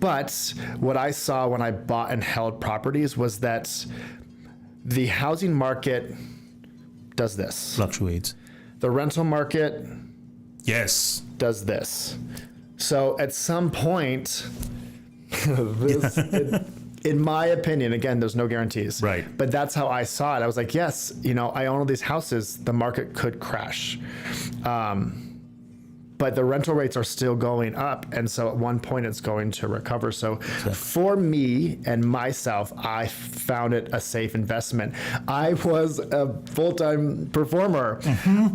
But what I saw when I bought and held properties was that the housing market does this. Fluctuates. The rental market does this. So at some point, in my opinion, again, there's no guarantees. Right. But that's how I saw it. I was like, yes, I own all these houses. The market could crash. but the rental rates are still going up. And so at one point it's going to recover. So for me and myself, I found it a safe investment. I was a full-time performer.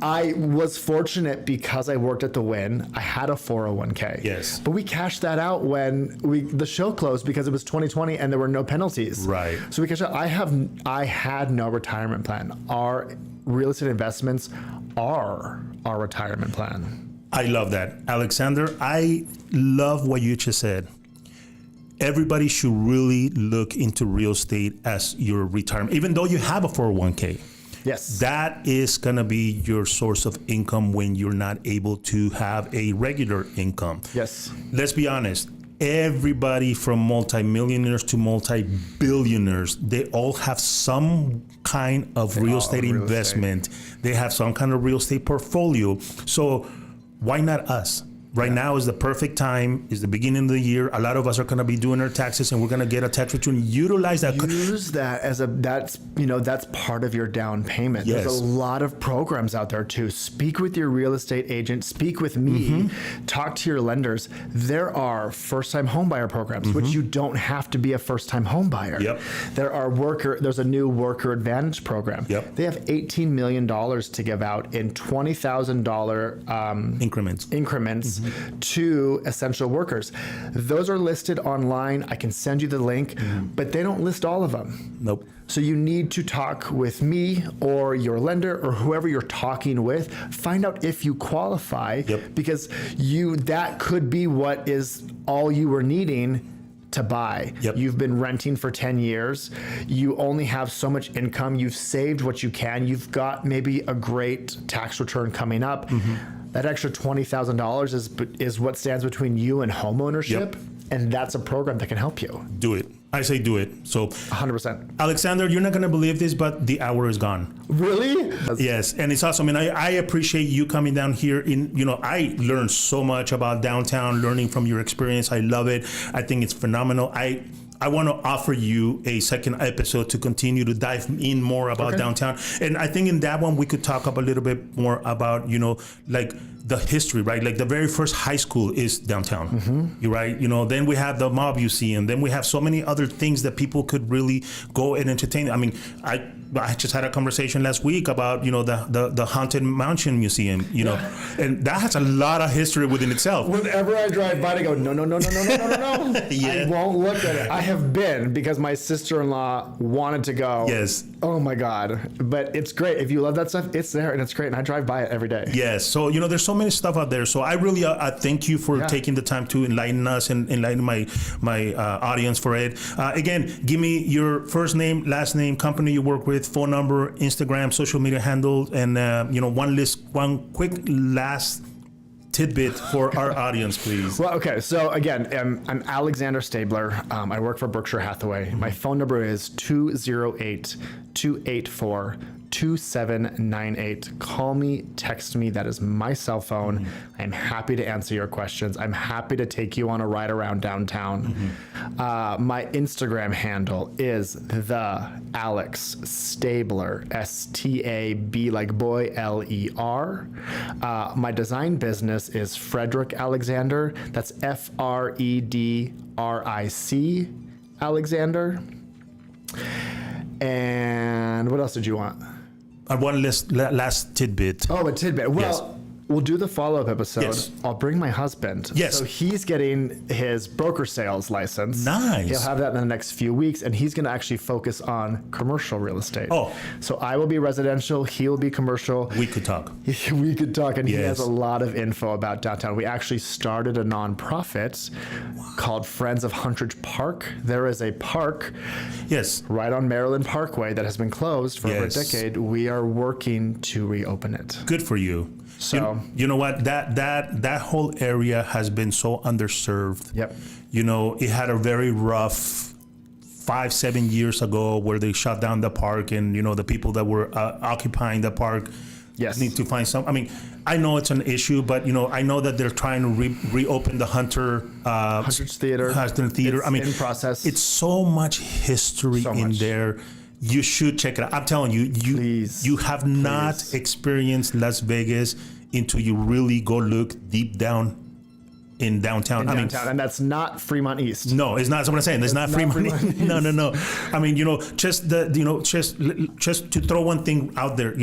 I was fortunate because I worked at the Wynn. I had a 401k. Yes. But we cashed that out when the show closed because it was 2020 and there were no penalties. Right. So we cashed out. I had no retirement plan. Our real estate investments are our retirement plan. I love that. Alexander, I love what you just said. Everybody should really look into real estate as your retirement, even though you have a 401k. Yes. That is going to be your source of income when you're not able to have a regular income. Yes. Let's be honest. Everybody from multimillionaires to multi-billionaires, they all have some kind of real estate investment. They have some kind of real estate portfolio. So why not us? Right now is the perfect time. It's the beginning of the year. A lot of us are going to be doing our taxes, and we're going to get a tax return. Utilize that. Use that as that's part of your down payment. Yes. There's a lot of programs out there too. Speak with your real estate agent. Speak with me. Talk to your lenders. There are first-time homebuyer programs, which you don't have to be a first-time homebuyer. Yep. There's a new Worker Advantage program. Yep. They have $18 million to give out in $20,000 increments. To essential workers. Those are listed online. I can send you the link, but they don't list all of them. Nope. So you need to talk with me or your lender or whoever you're talking with. Find out if you qualify, because that could be what is all you were needing to buy. You've been renting for 10 years. You only have so much income. You've saved what you can. You've got maybe a great tax return coming up. That extra $20,000 is what stands between you and home ownership. And that's a program that can help you. Do it. I say do it. So 100%. Alexander, you're not going to believe this, but the hour is gone. Really? Yes. And it's awesome. And I appreciate you coming down here. I learned so much about downtown, learning from your experience. I love it. I think it's phenomenal. I want to offer you a second episode to continue to dive in more about downtown. And I think in that one, we could talk up a little bit more about, like the history, right? Like the very first high school is downtown, you're right? Then we have the Mob Museum. Then we have so many other things that people could really go and entertain. I mean, I just had a conversation last week about, the Haunted Mansion Museum, and that has a lot of history within itself. Whenever I drive by, I go, no. I won't look at it. I have been because my sister-in-law wanted to go. Yes. Oh my God. But it's great. If you love that stuff, it's there and it's great. And I drive by it every day. Yes. So, there's so many stuff out there. So I really thank you for taking the time to enlighten us and enlighten my audience for it. Again, give me your first name, last name, company you work with, phone number, Instagram, social media handle, and one quick last tidbit for our audience, please. Well, okay. So again, I'm Alexander Stabler. I work for Berkshire Hathaway. My phone number is 208-284-2798. Call me, text me. That is my cell phone. I'm happy to answer your questions. I'm happy to take you on a ride around downtown. My Instagram handle is the Alex Stabler, STAB like boy, LER. My design business is Frederick Alexander. That's FREDRIC Alexander. And what else did you want? I want last tidbit. Oh, a tidbit. Well, we'll do the follow-up episode. Yes. I'll bring my husband. Yes. So he's getting his broker sales license. Nice. He'll have that in the next few weeks, and he's going to actually focus on commercial real estate. Oh. So I will be residential. He will be commercial. We could talk. We could talk, and he Yes. has a lot of info about downtown. We actually started a nonprofit called Friends of Huntridge Park. There is a park right on Maryland Parkway that has been closed for over a decade. We are working to reopen it. Good for you. So you know what, that whole area has been so underserved. Yep. It had a very rough 5-7 years ago where they shut down the park, and the people that were occupying the park need to find some. I mean, I know it's an issue, but I know that they're trying to reopen the Huntridge Theater. It's I mean, in process. It's so much history in there. You should check it out. I'm telling you, you have not experienced Las Vegas until you really go look deep down in downtown. And that's not Fremont East. No, it's not. That's what I'm saying. It's not Fremont East. No. I mean, just to throw one thing out there,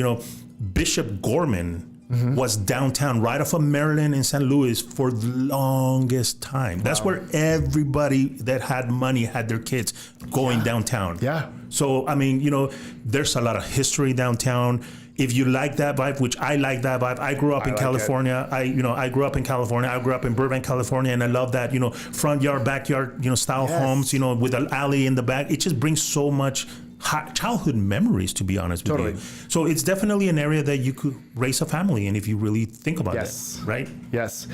Bishop Gorman was downtown, right off of Maryland and St. Louis for the longest time. That's where everybody that had money had their kids going downtown. Yeah. So, I mean, there's a lot of history downtown. If you like that vibe, which I like that vibe, I grew up in California. I grew up in California. I grew up in Burbank, California, and I love that, front yard, backyard, style homes, with an alley in the back. It just brings so much childhood memories, to be honest with you. So it's definitely an area that you could raise a family in if you really think about it, right? Yes.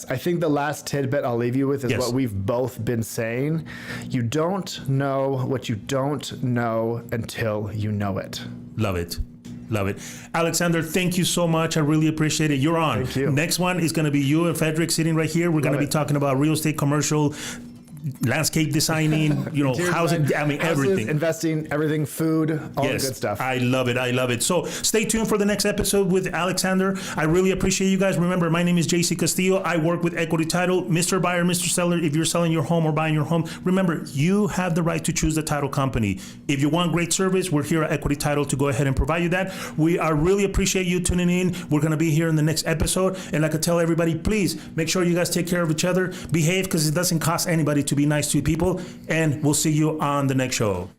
I think the last tidbit I'll leave you with is what we've both been saying. You don't know what you don't know until you know it. Love it. Alexander, thank you so much. I really appreciate it. You're on. Thank you. Next one is going to be you and Frederick sitting right here. We're going to be talking about real estate, commercial, landscape designing, housing, everything. Investing, everything, food, all the good stuff. I love it. So stay tuned for the next episode with Alexander. I really appreciate you guys. Remember, my name is JC Castillo. I work with Equity Title. Mr. Buyer, Mr. Seller, if you're selling your home or buying your home, remember, you have the right to choose the title company. If you want great service, we're here at Equity Title to go ahead and provide you that. We really appreciate you tuning in. We're going to be here in the next episode. And like I tell everybody, please make sure you guys take care of each other. Behave, because it doesn't cost anybody to be nice to people, and we'll see you on the next show.